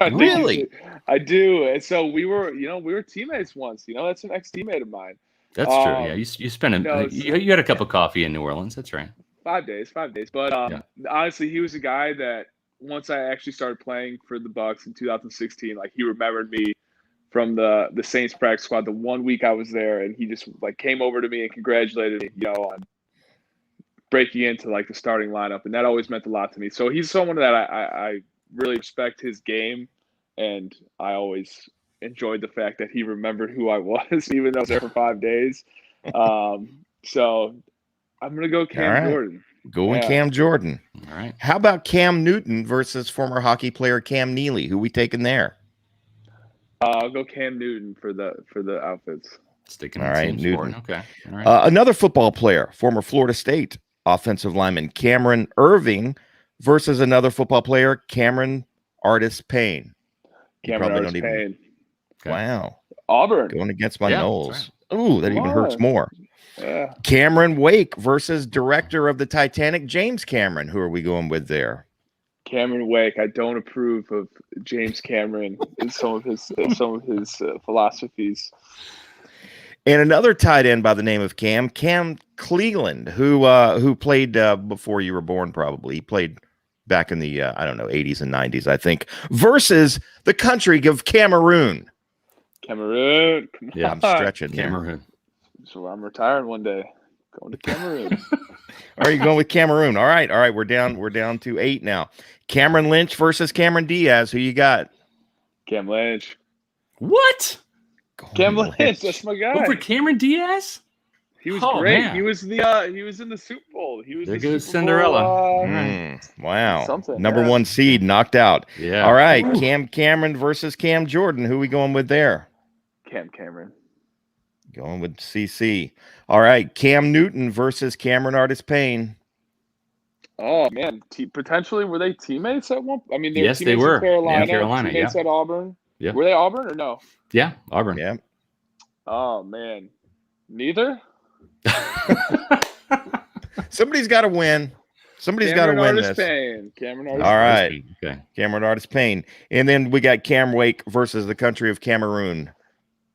Really? I do. And so we were teammates once. That's an ex-teammate of mine. That's true. Yeah, you spent you had a cup of coffee in New Orleans. That's right. 5 days. But honestly, he was a guy that once I actually started playing for the Bucs in 2016, like he remembered me from the Saints practice squad the 1 week I was there, and he just like came over to me and congratulated me, on breaking into like the starting lineup, and that always meant a lot to me. So he's someone that I really respect his game, and I always enjoyed the fact that he remembered who I was, even though I was there for 5 days. So I'm gonna go Cam Jordan. Going Cam Jordan. All right. How about Cam Newton versus former hockey player Cam Neely? Who we taking there? I'll go Cam Newton for the outfits. Sticking all right, Newton. Okay. All right. Another football player, former Florida State offensive lineman Cameron Irving versus another football player, Cameron Artis Payne. Cameron Artis Payne. Okay. Wow. Auburn. Going against my Knowles. Right. Ooh, that even hurts more. Yeah. Cameron Wake versus director of the Titanic, James Cameron. Who are we going with there? Cameron Wake. I don't approve of James Cameron and some of his philosophies. And another tight end by the name of Cam Cleveland, who played before you were born, probably. He played back in the 80s and 90s, I think, versus the country of Cameroon. Cameroon. Yeah, I'm stretching Cameroon. So I'm retiring one day. Going to Cameroon. Are you going with Cameroon? All right. We're down to 8 now. Cameron Lynch versus Cameron Diaz. Who you got? Cam Lynch. What? Cam Lynch. That's my guy. Over Cameron Diaz? He was great. Man. He was in the Super Bowl. He was there the goes Super Cinderella. Bowl, wow. Something. Number 1 seed knocked out. Yeah. All right. Cam Cameron versus Cam Jordan. Who we going with there? Cam Cameron. Going with CC. All right. Cam Newton versus Cameron Artis Payne. Oh, man. Potentially, were they teammates at one? I mean, yes, they were. In Carolina, Carolina, teammates at Auburn. Yeah. Were they Auburn or no? Yeah, Auburn. Yeah. Oh, man. Neither? Somebody's got to win. Somebody's got to win this. Cameron Artis All right. Payne. Okay. Cameron Artis Payne. And then we got Cam Wake versus the country of Cameroon.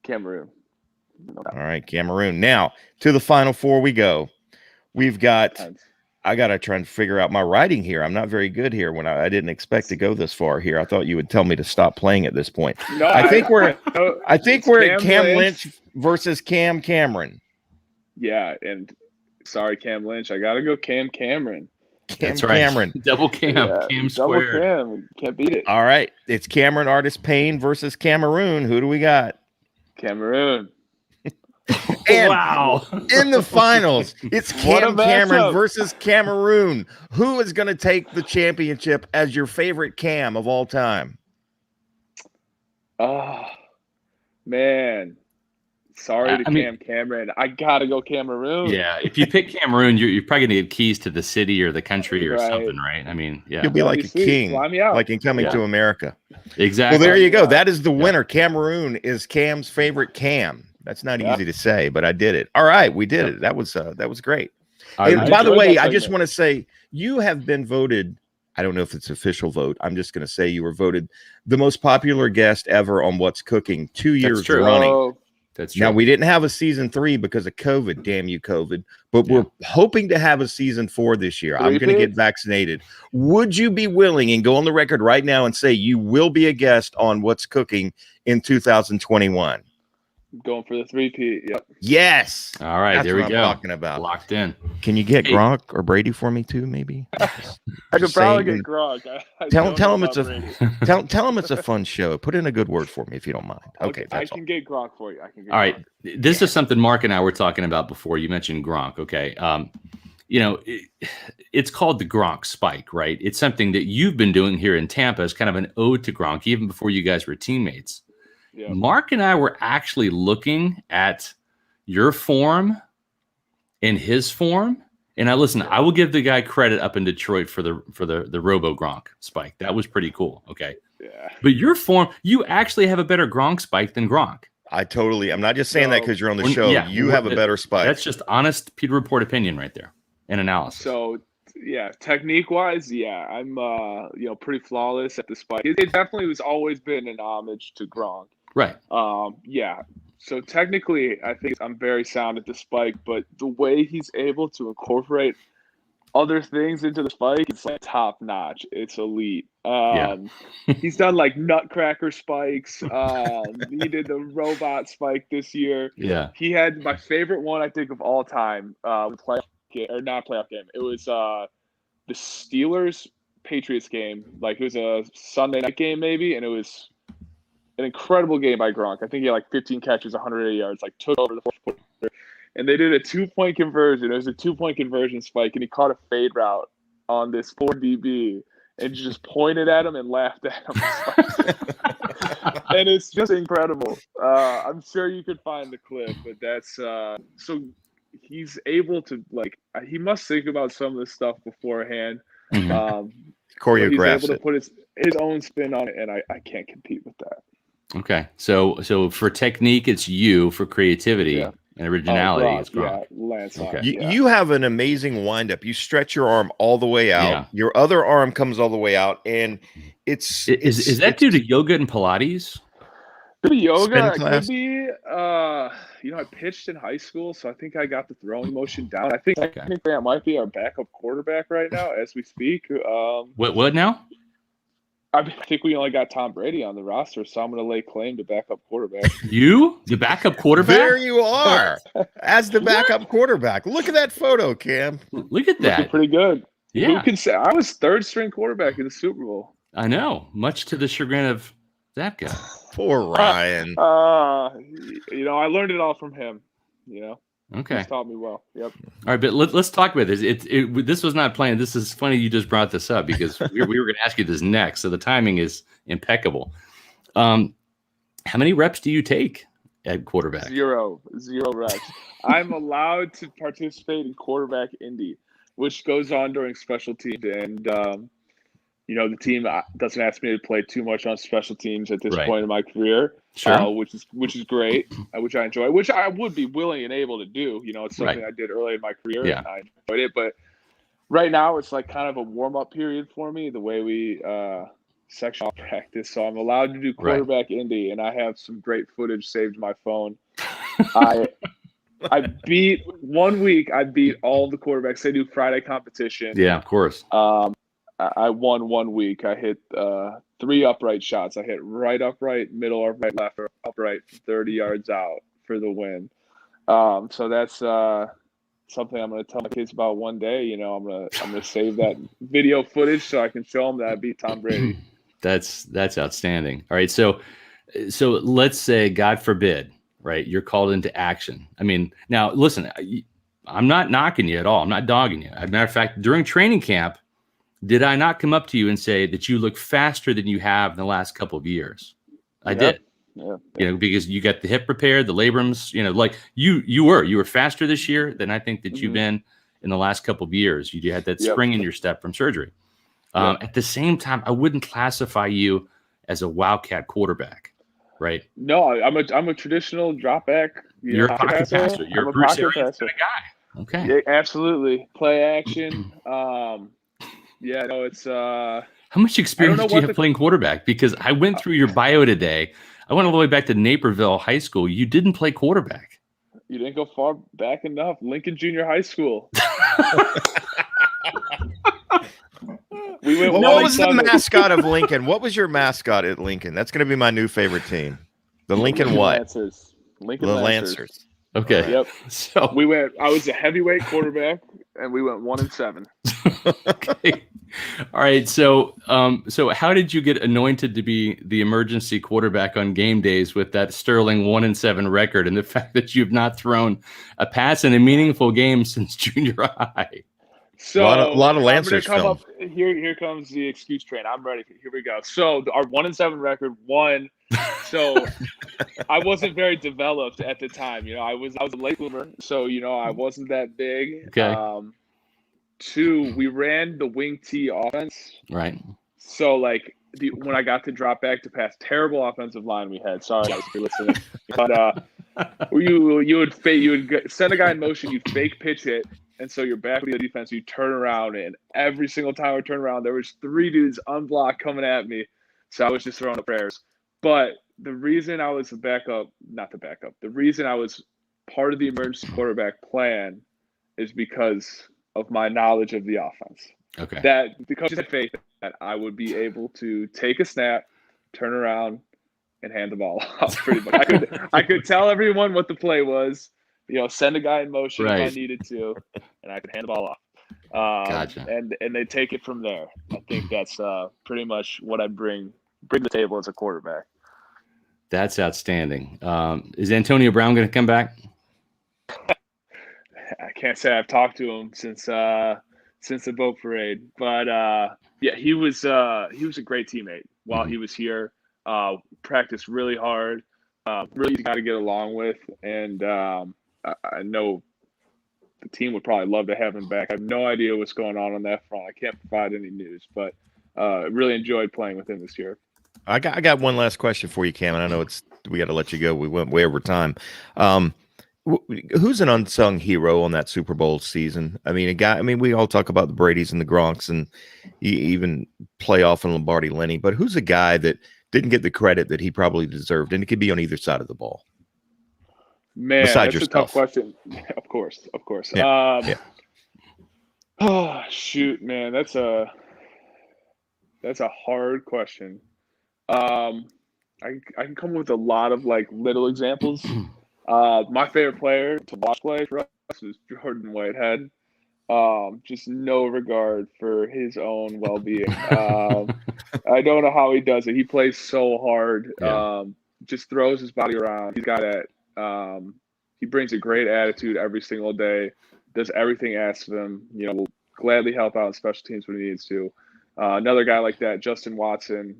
Cameroon. All right, Cameroon. Now, to the final 4 we go. We've got I got to try and figure out my writing here. I'm not very good here. When I didn't expect to go this far here. I thought you would tell me to stop playing at this point. No, I think we're at Cam Lynch versus Cam Cameron. Yeah, and sorry, Cam Lynch. I got to go Cam Cameron. That's right. Cameron. Double Cam. Yeah, Cam squared. Double Cam. Can't beat it. All right. It's Cameron Artis Payne versus Cameroon. Who do we got? Cameroon. And wow. In the finals, it's Cam Cameron versus Cameroon. Who is going to take the championship as your favorite Cam of all time? Oh, man. Sorry to Cam Cameron. I got to go Cameroon. Yeah, if you pick Cameroon, you're probably going to get keys to the city or the country or something, right? I mean, yeah. You'll be like a king, like in Coming to America. Exactly. Well, there you go. That is the winner. Cameroon is Cam's favorite Cam. That's not easy to say, but I did it. All right, we did it. That was great. And by the way, I just want to say you have been voted. I don't know if it's official vote. I'm just going to say you were voted the most popular guest ever on What's Cooking 2 years running. Oh, that's true. Now, we didn't have a season 3 because of COVID. Damn you, COVID. But we're hoping to have a season 4 this year. I'm going to get vaccinated. Would you be willing and go on the record right now and say you will be a guest on What's Cooking in 2021? Going for the 3-peat. Yep. Yes. All right, That's there we what go. I'm talking about. Locked in. Can you get Hey. Gronk or Brady for me too? Maybe. I could Just probably saying. get Gronk. I Tell don't know him it's about a Brady. tell him it's a fun show. Put in a good word for me if you don't mind. Okay, I that's all. can get Gronk for you. I can get All right. Gronk. This is something Mark and I were talking about before. You mentioned Gronk. Okay. It's called the Gronk Spike, right? It's something that you've been doing here in Tampa as kind of an ode to Gronk, even before you guys were teammates. Yeah. Mark and I were actually looking at your form and his form. And I will give the guy credit up in Detroit for the Robo Gronk Spike. That was pretty cool. Okay. Yeah. But your form, you actually have a better Gronk Spike than Gronk. I'm not just saying that because you're on the show. Yeah, you have a better spike. That's just honest Pewter Report opinion right there and analysis. So, yeah, technique-wise, yeah, I'm pretty flawless at the spike. It definitely was always been an homage to Gronk. Right. Yeah. So technically, I think I'm very sound at the spike, but the way he's able to incorporate other things into the spike, it's like top notch. It's elite. He's done like nutcracker spikes. He did the robot spike this year. Yeah. He had my favorite one, I think, of all time. Playoff game, or not playoff game. It was the Steelers Patriots game. Like it was a Sunday night game maybe, and it was an incredible game by Gronk. I think he had like 15 catches, 180 yards, like took over the fourth quarter. And they did a 2-point conversion. It was a 2-point conversion spike, and he caught a fade route on this 4 DB and just pointed at him and laughed at him. And it's just incredible. I'm sure you could find the clip, but that's so he's able to, like, he must think about some of this stuff beforehand. Choreographs he's able to put his own spin on it, and I can't compete with that. Okay. So for technique, it's you. For creativity and originality, it's Gronk. Yeah, Lance. Okay. You have an amazing windup. You stretch your arm all the way out. Yeah. Your other arm comes all the way out, and Is that due to yoga and Pilates? Could be yoga. It class? could be. I pitched in high school, so I think I got the throwing motion down. I think that might be our backup quarterback right now as we speak. What now? I think we only got Tom Brady on the roster, so I'm going to lay claim to backup quarterback. You, the backup quarterback? There you are, as the backup quarterback. Look at that photo, Cam. Look at that. Looking pretty good. Yeah. Who can say I was third string quarterback in the Super Bowl? I know, much to the chagrin of that guy. Poor Ryan. I learned it all from him. Okay. He's taught me well. Yep. All right, but let's talk about this. This was not planned. This is funny you just brought this up because we were going to ask you this next. So the timing is impeccable. How many reps do you take at quarterback? Zero reps. I'm allowed to participate in quarterback indie, which goes on during special teams. And, the team doesn't ask me to play too much on special teams at this point in my career, which is great, which I enjoy, which I would be willing and able to do. It's something I did early in my career, and I enjoyed it. But right now, it's like kind of a warm-up period for me, the way we section practice. So I'm allowed to do quarterback indie, and I have some great footage saved to my phone. I beat all the quarterbacks. They do Friday competition. Yeah, of course. I won 1 week. I hit 3 upright shots. I hit right upright, middle upright, left upright, 30 yards out for the win. So that's something I'm going to tell my kids about one day. I'm going to save that video footage so I can show them that I beat Tom Brady. That's outstanding. All right, so let's say, God forbid, right, you're called into action. I mean, now listen, I'm not knocking you at all. I'm not dogging you. As a matter of fact, during training camp, did I not come up to you and say that you look faster than you have in the last couple of years? I did. Yeah. Because you got the hip repaired, the labrums, like you were faster this year than I think that you've been in the last couple of years. You had that spring in your step from surgery. At the same time, I wouldn't classify you as a wildcat quarterback, right? No, I'm a traditional drop back. You're a pocket passer. You're a Bruce Arians kind of guy. Okay. Yeah, absolutely. Play action. It's how much experience do you have playing quarterback? Because I went through your bio today. I went all the way back to Naperville High School. You didn't play quarterback. You didn't go far back enough. Lincoln Junior High School. What was the mascot of Lincoln? What was your mascot at Lincoln? That's going to be my new favorite team. The Lincoln what? Lancers. Lincoln The Lancers. Lancers. Okay. Yep. So I was a heavyweight quarterback, and we went 1-7. okay. All right. So how did you get anointed to be the emergency quarterback on game days with that sterling 1-7 record and the fact that you've not thrown a pass in a meaningful game since junior high? So lot of I'm Lancers gonna come film. up here. Here comes the excuse train. I'm ready. Here we go. So our 1-7 record, one. So I wasn't very developed at the time. You know, I was a late bloomer, so I wasn't that big. Okay. Two, we ran the wing T offense. Right. So when I got to drop back to pass, terrible offensive line we had. Sorry guys for listening, but you would send a guy in motion, you'd fake pitch it, and so you're back with the defense. You turn around, and every single time I turn around, there was 3 dudes unblocked coming at me. So I was just throwing up prayers. But the reason I was the reason I was part of the emergency quarterback plan is because of my knowledge of the offense. Okay. That the coaches had faith that I would be able to take a snap, turn around, and hand the ball off. Pretty much, I could tell everyone what the play was. Send a guy in motion if I needed to, and I could hand the ball off. Gotcha. And they take it from there. I think that's pretty much what I bring to the table as a quarterback. That's outstanding. Is Antonio Brown going to come back? I can't say I've talked to him since the boat parade, but yeah, he was a great teammate while he was here. Practiced really hard, really got to get along with, and I know the team would probably love to have him back. I have no idea what's going on that front. I can't provide any news, but really enjoyed playing with him this year. I got one last question for you, Cam, and I know we got to let you go. We went way over time. Who's an unsung hero on that Super Bowl season? I mean, we all talk about the Bradys and the Gronks and even playoff and Lombardi Lenny, but who's a guy that didn't get the credit that he probably deserved? And it could be on either side of the ball. Man, Besides that's yourself. a tough question. Of course. Yeah. Oh shoot, man, that's a hard question. I can come with a lot of little examples. My favorite player to watch play for us is Jordan Whitehead. Just no regard for his own well-being. I don't know how he does it. He plays so hard. Yeah. Just throws his body around. He's got it. He brings a great attitude every single day. Does everything asked of him. Will gladly help out in special teams when he needs to. Another guy like that, Justin Watson.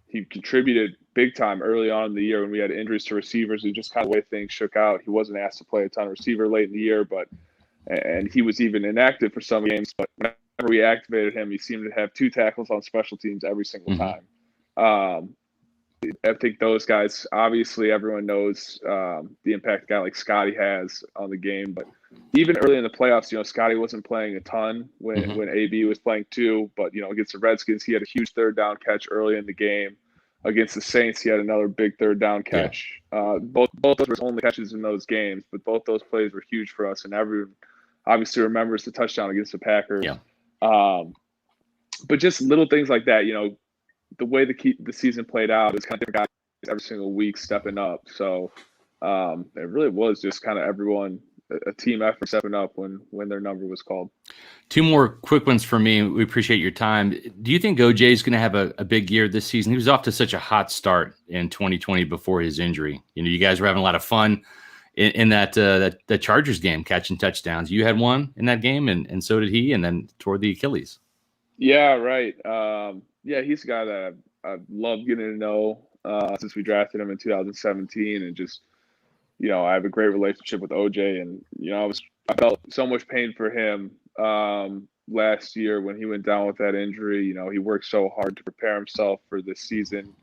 He contributed big time early on in the year when we had injuries to receivers and just kind of the way things shook out. He wasn't asked to play a ton of receiver late in the year, and he was even inactive for some games. But whenever we activated him, he seemed to have 2 tackles on special teams every single time. I think those guys, obviously everyone knows the impact a guy like Scotty has on the game, but even early in the playoffs, Scotty wasn't playing a ton when AB was playing too, but against the Redskins, he had a huge 3rd down catch early in the game. Against the Saints, he had another big 3rd down catch. Yeah. Both those were only catches in those games, but both those plays were huge for us, and everyone obviously remembers the touchdown against the Packers. Yeah. But just little things like that, the way the season played out is kind of different guys every single week stepping up. So it really was just kind of everyone, a team effort stepping up when their number was called. 2 more quick ones for me. We appreciate your time. Do you think OJ is going to have a big year this season? He was off to such a hot start in 2020 before his injury. You guys were having a lot of fun in that Chargers game, catching touchdowns. You had one in that game, and so did he, and then toward the Achilles. Yeah, right. Yeah, he's a guy that I've loved getting to know since we drafted him in 2017, and just I have a great relationship with OJ, and I felt so much pain for him last year when he went down with that injury. He worked so hard to prepare himself for this season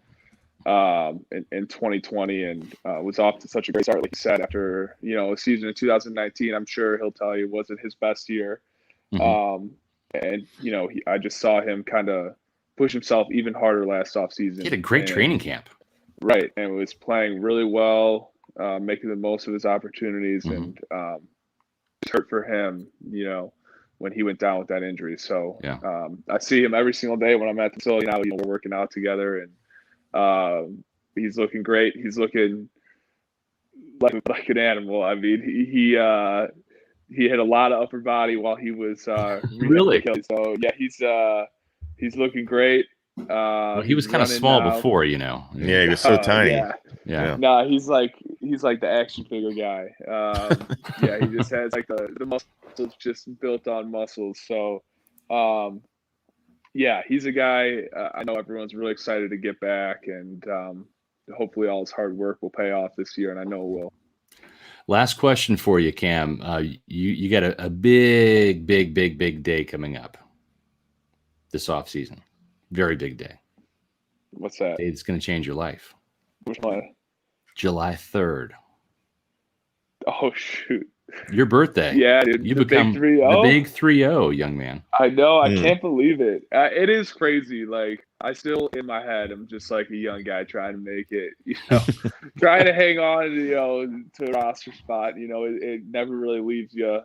in 2020, and was off to such a great start, like you said, after a season in 2019. I'm sure he'll tell you it wasn't his best year. And I just saw him kind of push himself even harder last offseason. He had a great training camp. Right, and was playing really well, making the most of his opportunities, and it hurt for him, when he went down with that injury. So I see him every single day when I'm at the facility now. We're working out together, and he's looking great. He's looking like an animal. I mean, he had a lot of upper body while he was Really? So yeah, he's looking great. Well, he was kind of small before, you know. Yeah, he was so tiny. Yeah. No, he's like the action figure guy. Yeah, he just has like the muscles just built on muscles. So, yeah, he's a guy. I know everyone's really excited to get back, and hopefully all his hard work will pay off this year, and I know it will. Last question for you, Cam. You got a big day coming up this offseason. Very big day. What's that? It's going to change your life. Which one? July 3rd. Oh, shoot. Your birthday. Yeah, dude. You the become big 3-0. the big 3-0, young man. I know. I can't believe it. It is crazy. Like, I still, in my head, I'm just like a young guy trying to make it, you know, trying to hang on, you know, to a roster spot. You know, it never really leaves you.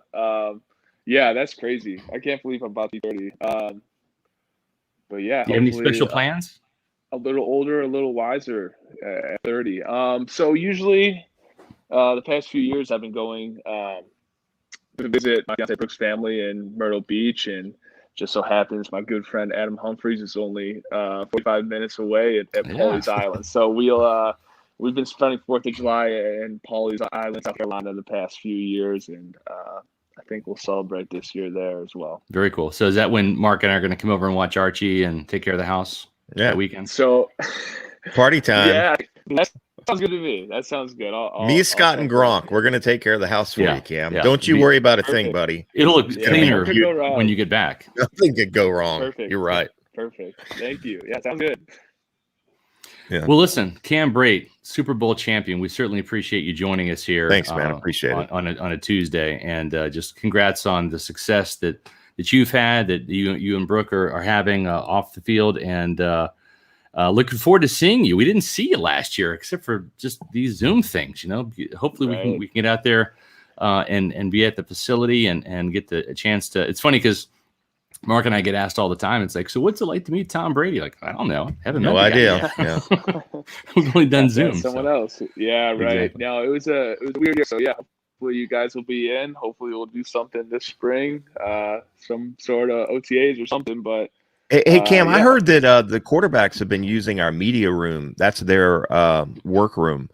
Yeah, that's crazy. I can't believe I'm about to be 30. But yeah. Do you have any special plans? A little older, a little wiser at 30. So usually the past few years I've been going to visit my fiance Brooke's family in Myrtle Beach, and just so happens my good friend Adam Humphreys is only 45 minutes away at Pawleys Island. So we've been spending 4th of July in Pawleys Island, South Carolina the past few years, and I think we'll celebrate this year there as well. Very cool. So is that when Mark and I are going to come over and watch Archie and take care of the house that weekend? So party time. Yeah, that sounds good to me. That sounds good. Me, Scott, and Gronk, we're going to take care of the house for you, Cam. Yeah. Don't you worry about a thing, buddy. It'll look cleaner when you get back. Nothing could go wrong. Perfect. You're right. Perfect. Thank you. Yeah, sounds good. Yeah. Well, listen, Cam Brate, Super Bowl champion. We certainly appreciate you joining us here. Thanks, man. Appreciate it on a Tuesday, and just congrats on the success that you've had, that you and Brooke are having off the field, and looking forward to seeing you. We didn't see you last year, except for just these Zoom things. You know, hopefully we can get out there and be at the facility and get a chance to. It's funny because Mark and I get asked all the time. It's like, so what's it like to meet Tom Brady? Like, I don't know. Haven't no met idea. Yeah. We've only done Zoom. Someone else. Yeah, right. Exactly. No, it was a weird year. So yeah, hopefully you guys will be in. Hopefully we'll do something this spring, some sort of OTAs or something. But hey Cam, I heard that the quarterbacks have been using our media room. That's their work room.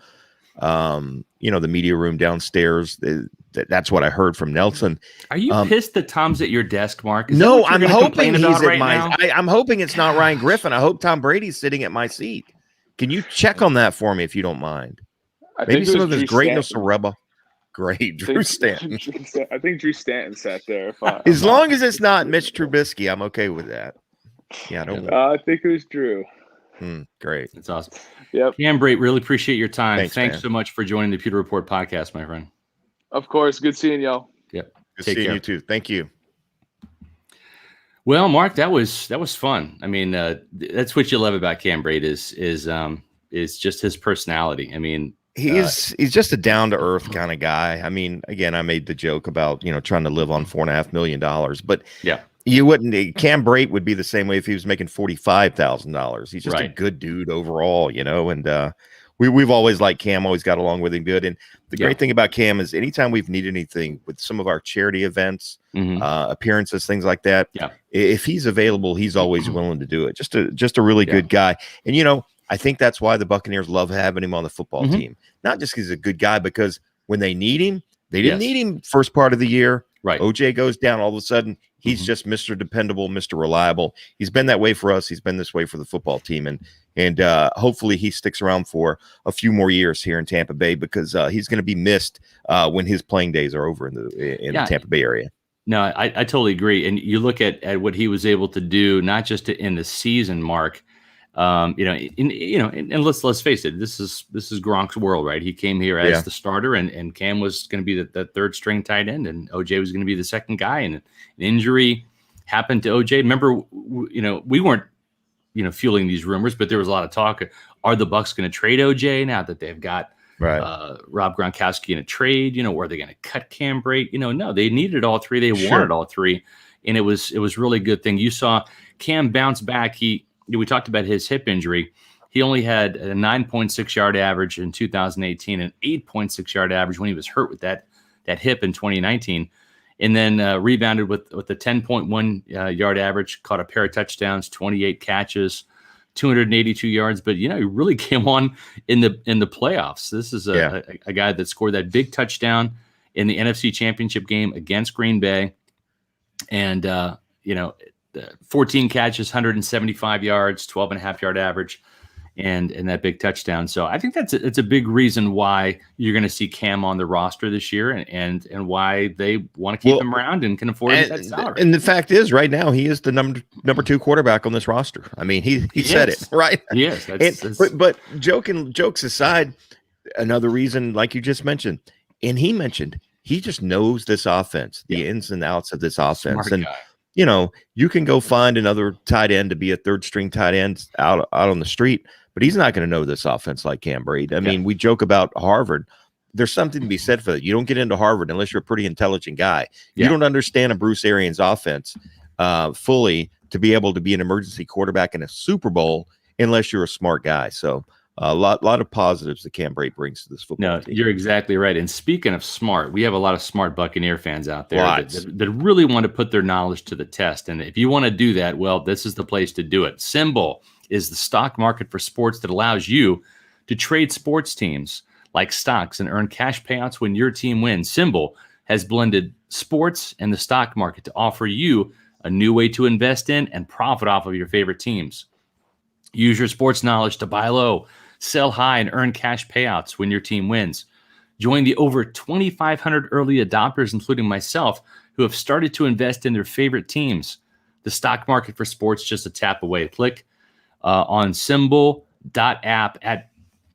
You know, the media room downstairs. That's what I heard from Nelson. Are you pissed that Tom's at your desk, Mark? No, I'm hoping he's at my. Now? I'm hoping it's not Ryan Griffin. I hope Tom Brady's sitting at my seat. Can you check on that for me if you don't mind? Maybe some of his greatness will rub off. Great, Drew Stanton. I think Drew Stanton sat there. As long as it's not Mitch Trubisky, I'm okay with that. Yeah, I don't. I think it was Drew. Great. That's awesome. Yep. Cam Brate, really appreciate your time. Thanks man. So much for joining the Pewter Report podcast, my friend. Of course. Good seeing y'all. Yep. Good seeing you too. Thank you. Well, Mark, that was fun. I mean, that's what you love about Cam Brate is just his personality. I mean, he's just a down to earth kind of guy. I mean, again, I made the joke about, trying to live on $4.5 million, but yeah, you wouldn't. Cam Brate would be the same way if he was making $45,000. He's just a good dude overall, and we've always liked Cam, always got along with him good. And the great thing about Cam is anytime we've needed anything with some of our charity events, appearances, things like that, if he's available, he's always willing to do it. Just a really good guy. And, I think that's why the Buccaneers love having him on the football team. Not just because he's a good guy, because when they need him, they didn't need him first part of the year. Right. OJ goes down. All of a sudden, he's just Mr. Dependable, Mr. Reliable. He's been that way for us. He's been this way for the football team. And hopefully he sticks around for a few more years here in Tampa Bay, because he's going to be missed when his playing days are over in the Tampa Bay area. No, I totally agree. And you look at what he was able to do, not just in the season, Mark. And let's face it, this is Gronk's world, right? He came here as the starter, and Cam was going to be the third string tight end, and OJ was going to be the second guy. And an injury happened to OJ. Remember, we weren't, fueling these rumors, but there was a lot of talk. Are the Bucs going to trade OJ now that they've got Rob Gronkowski in a trade? Or are they going to cut Cam Brate? No, they needed all three. They wanted all three, and it was really good thing. You saw Cam bounce back. We talked about his hip injury. He only had a 9.6 yard average in 2018 and 8.6 yard average when he was hurt with that hip in 2019. And then rebounded with a 10.1 yard average, caught a pair of touchdowns, 28 catches, 282 yards. But, he really came on in the playoffs. This is a guy that scored that big touchdown in the NFC Championship game against Green Bay. And, 14 catches, 175 yards, 12.5 yard average, and that big touchdown. So I think it's a big reason why you're going to see Cam on the roster this year, and why they want to keep him around and can afford that salary. And the fact is, right now, he is the number 2 quarterback on this roster. I mean, he said it, right? He is. But jokes aside, another reason, like you just mentioned, and he mentioned, he just knows this offense, the ins and outs of this offense. Smart guy. You can go find another tight end to be a third string tight end out on the street, but he's not going to know this offense like Cam Brate. I mean, we joke about Harvard. There's something to be said for that. You don't get into Harvard unless you're a pretty intelligent guy. You don't understand a Bruce Arians offense fully to be able to be an emergency quarterback in a Super Bowl unless you're a smart guy. So a lot of positives that Cam Brate brings to this football team. You're exactly right. And speaking of smart, we have a lot of smart Buccaneer fans out there that really want to put their knowledge to the test. And if you want to do that, well, this is the place to do it. Symbol is the stock market for sports that allows you to trade sports teams like stocks and earn cash payouts when your team wins. Symbol has blended sports and the stock market to offer you a new way to invest in and profit off of your favorite teams. Use your sports knowledge to buy low, sell high, and earn cash payouts when your team wins. Join the over 2,500 early adopters, including myself, who have started to invest in their favorite teams. The stock market for sports, just a tap away. Click on symbol.app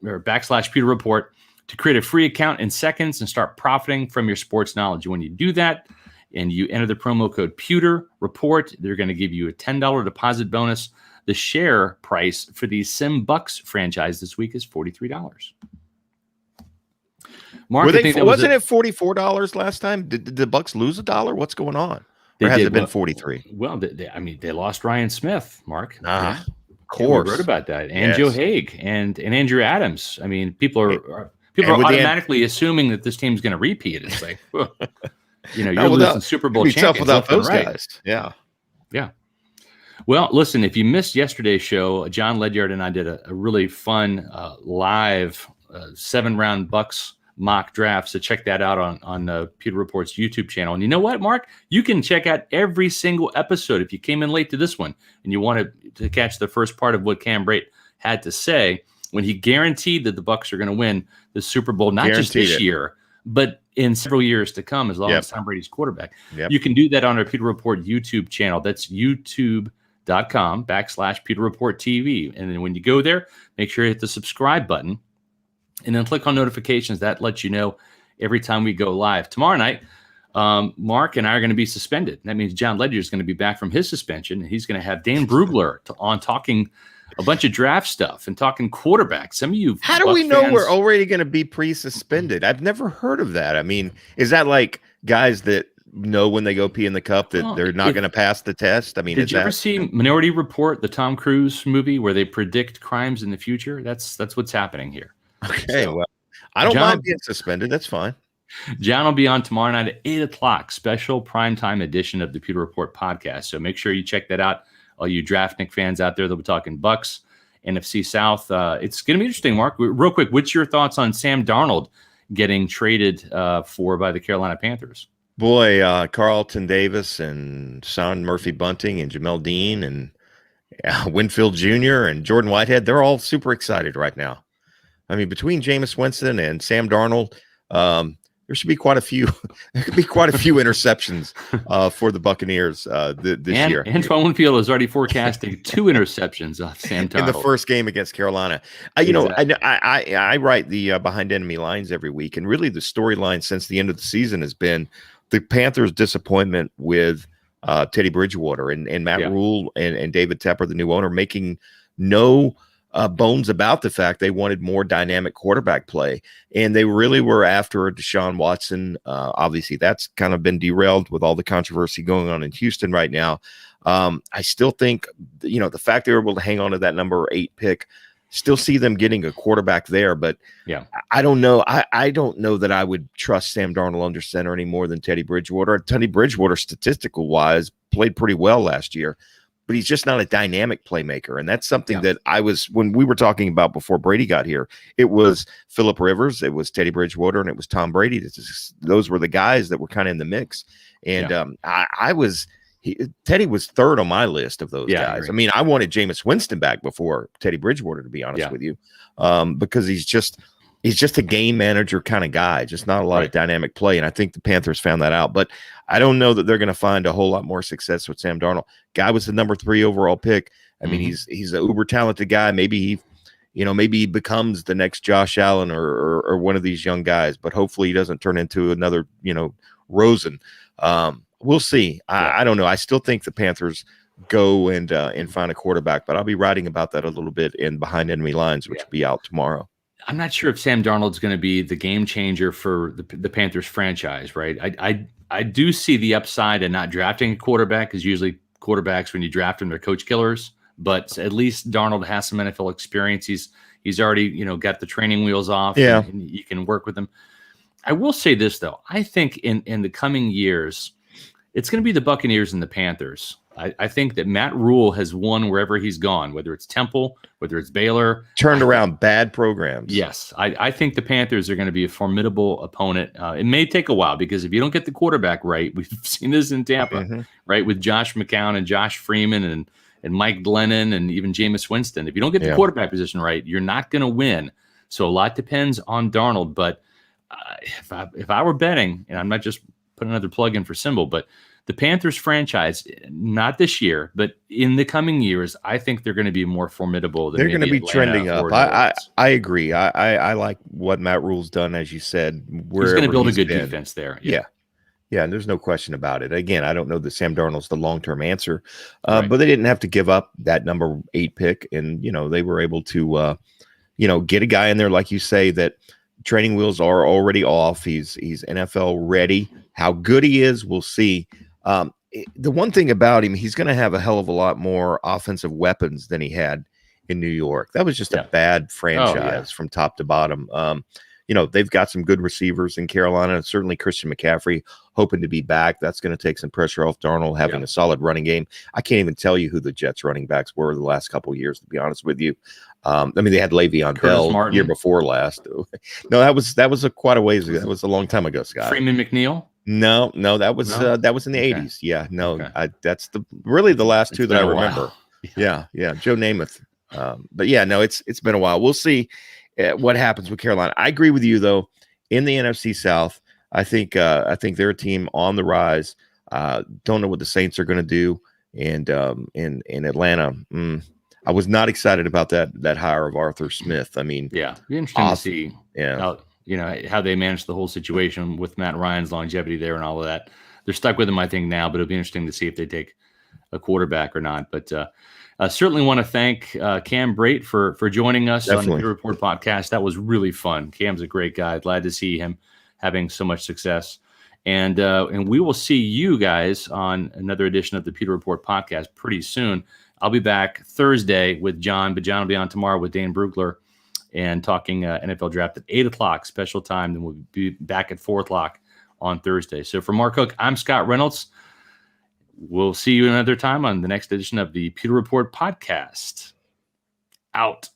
/Pewter Report to create a free account in seconds and start profiting from your sports knowledge. When you do that and you enter the promo code Pewter Report, they're going to give you a $10 deposit bonus. The share price for the Bucs franchise this week is $43. Mark, wasn't it $44 last time? Did the Bucs lose $1? What's going on? Or has it been 43? Well, they lost Ryan Smith, Mark. Of course. We wrote about that. And Joe Haig and Andrew Adams. I mean, people are automatically assuming that this team's going to repeat. It's like, you're losing Super Bowl champions without those guys. Yeah. Well, listen, if you missed yesterday's show, John Ledyard and I did a really fun live 7-round Bucs mock draft. So check that out on Pewter Report's YouTube channel. And you know what, Mark? You can check out every single episode if you came in late to this one and you wanted to catch the first part of what Cam Brate had to say when he guaranteed that the Bucs are going to win the Super Bowl, not just this year, but in several years to come, as long as Tom Brady's quarterback. You can do that on our Pewter Report YouTube channel. That's youtube.com/Pewter Report TV. And then when you go there, make sure you hit the subscribe button and then click on notifications. That lets you know every time we go live. Tomorrow night, Mark and I are going to be suspended. That means John Ledyard is going to be back from his suspension. And he's going to have Dan Brugler on talking a bunch of draft stuff and talking quarterbacks. Some of you, how do we know we're already going to be pre-suspended? I've never heard of that. I mean, is that like guys that know when they go pee in the cup that they're not going to pass the test? I mean, did you ever see Minority Report, the Tom Cruise movie where they predict crimes in the future? That's what's happening here. Okay, well, I don't mind being suspended. That's fine. John will be on tomorrow night at 8:00, special primetime edition of the Pewter Report podcast. So make sure you check that out. All you Draftnik fans out there, they'll be talking Bucs, NFC South. It's going to be interesting, Mark. Real quick, what's your thoughts on Sam Darnold getting traded for by the Carolina Panthers? Boy, Carlton Davis and Sean Murphy Bunting and Jamel Dean and Winfield Jr. and Jordan Whitehead, they're all super excited right now. I mean, between Jameis Winston and Sam Darnold, there should be quite a few. There could be quite a few interceptions for the Buccaneers this year. Antoine Winfield is already forecasting 2 interceptions of Sam Darnold in the first game against Carolina. I write the Behind Enemy Lines every week, and really the storyline since the end of the season has been the Panthers' disappointment with Teddy Bridgewater and Matt Rule and David Tepper, the new owner, making no bones about the fact they wanted more dynamic quarterback play, and they really were after Deshaun Watson. Obviously, that's kind of been derailed with all the controversy going on in Houston right now. I still think, the fact they were able to hang on to that number 8 pick still see them getting a quarterback there, but yeah, I don't know. I don't know that I would trust Sam Darnold under center any more than Teddy Bridgewater. Teddy Bridgewater, statistical wise, played pretty well last year, but he's just not a dynamic playmaker. And that's something that when we were talking about before Brady got here, it was Phillip Rivers, it was Teddy Bridgewater, and it was Tom Brady. Those were the guys that were kind of in the mix. And Teddy was third on my list of those guys. I mean, I wanted Jameis Winston back before Teddy Bridgewater, to be honest with you, because he's just a game manager kind of guy, just not a lot of dynamic play. And I think the Panthers found that out. But I don't know that they're going to find a whole lot more success with Sam Darnold. Guy was the number 3 overall pick. I mean, he's an uber talented guy. Maybe he becomes the next Josh Allen or one of these young guys. But hopefully he doesn't turn into another Rosen. We'll see. I don't know. I still think the Panthers go and find a quarterback, but I'll be writing about that a little bit in Behind Enemy Lines, which will be out tomorrow. I'm not sure if Sam Darnold's going to be the game changer for the Panthers franchise, right? I do see the upside in not drafting a quarterback, because usually quarterbacks, when you draft them, they're coach killers. But at least Darnold has some NFL experience. He's already got the training wheels off. Yeah, and you can work with him. I will say this though: I think in the coming years, it's going to be the Buccaneers and the Panthers. I think that Matt Rule has won wherever he's gone, whether it's Temple, whether it's Baylor. Turned around bad programs. Yes. I think the Panthers are going to be a formidable opponent. It may take a while, because if you don't get the quarterback right, we've seen this in Tampa, right, with Josh McCown and Josh Freeman and Mike Glennon and even Jameis Winston. If you don't get the quarterback position right, you're not going to win. So a lot depends on Darnold. But if I were betting, and I'm not just putting another plug in for Symbol, but the Panthers franchise, not this year, but in the coming years, I think they're going to be more formidable. They're going to be trending up. I agree. I like what Matt Rule's done, as you said. He's going to build a good defense there. Yeah. And there's no question about it. Again, I don't know that Sam Darnold's the long-term answer, but they didn't have to give up that number 8 pick, and they were able to get a guy in there, like you say, that training wheels are already off. He's NFL ready. How good he is, we'll see. The one thing about him, he's going to have a hell of a lot more offensive weapons than he had in New York. That was just a bad franchise from top to bottom. They've got some good receivers in Carolina, and certainly Christian McCaffrey hoping to be back. That's going to take some pressure off Darnold, having a solid running game. I can't even tell you who the Jets running backs were the last couple of years, to be honest with you. They had Le'Veon Bell year before last. No, that was quite a ways ago. That was a long time ago, Scott. Freeman McNeil? No, that was in the 80s. Yeah, no, that's really the last two that I remember. Yeah, Joe Namath. But yeah, no, it's been a while. We'll see what happens with Carolina. I agree with you though. In the NFC South, I think they're a team on the rise. Don't know what the Saints are going to do, and in Atlanta, I was not excited about that hire of Arthur Smith. I mean, be interesting to see. How they manage the whole situation with Matt Ryan's longevity there and all of that. They're stuck with him, I think, now, but it'll be interesting to see if they take a quarterback or not. But I certainly want to thank Cam Brate for joining us on the Pewter Report podcast. That was really fun. Cam's a great guy. Glad to see him having so much success. And we will see you guys on another edition of the Pewter Report podcast pretty soon. I'll be back Thursday with John, but John will be on tomorrow with Dane Brugler and talking NFL draft at 8 o'clock special time. Then we'll be back at 4 o'clock on Thursday. So for Mark Hook, I'm Scott Reynolds. We'll see you another time on the next edition of the Pewter Report podcast. Out.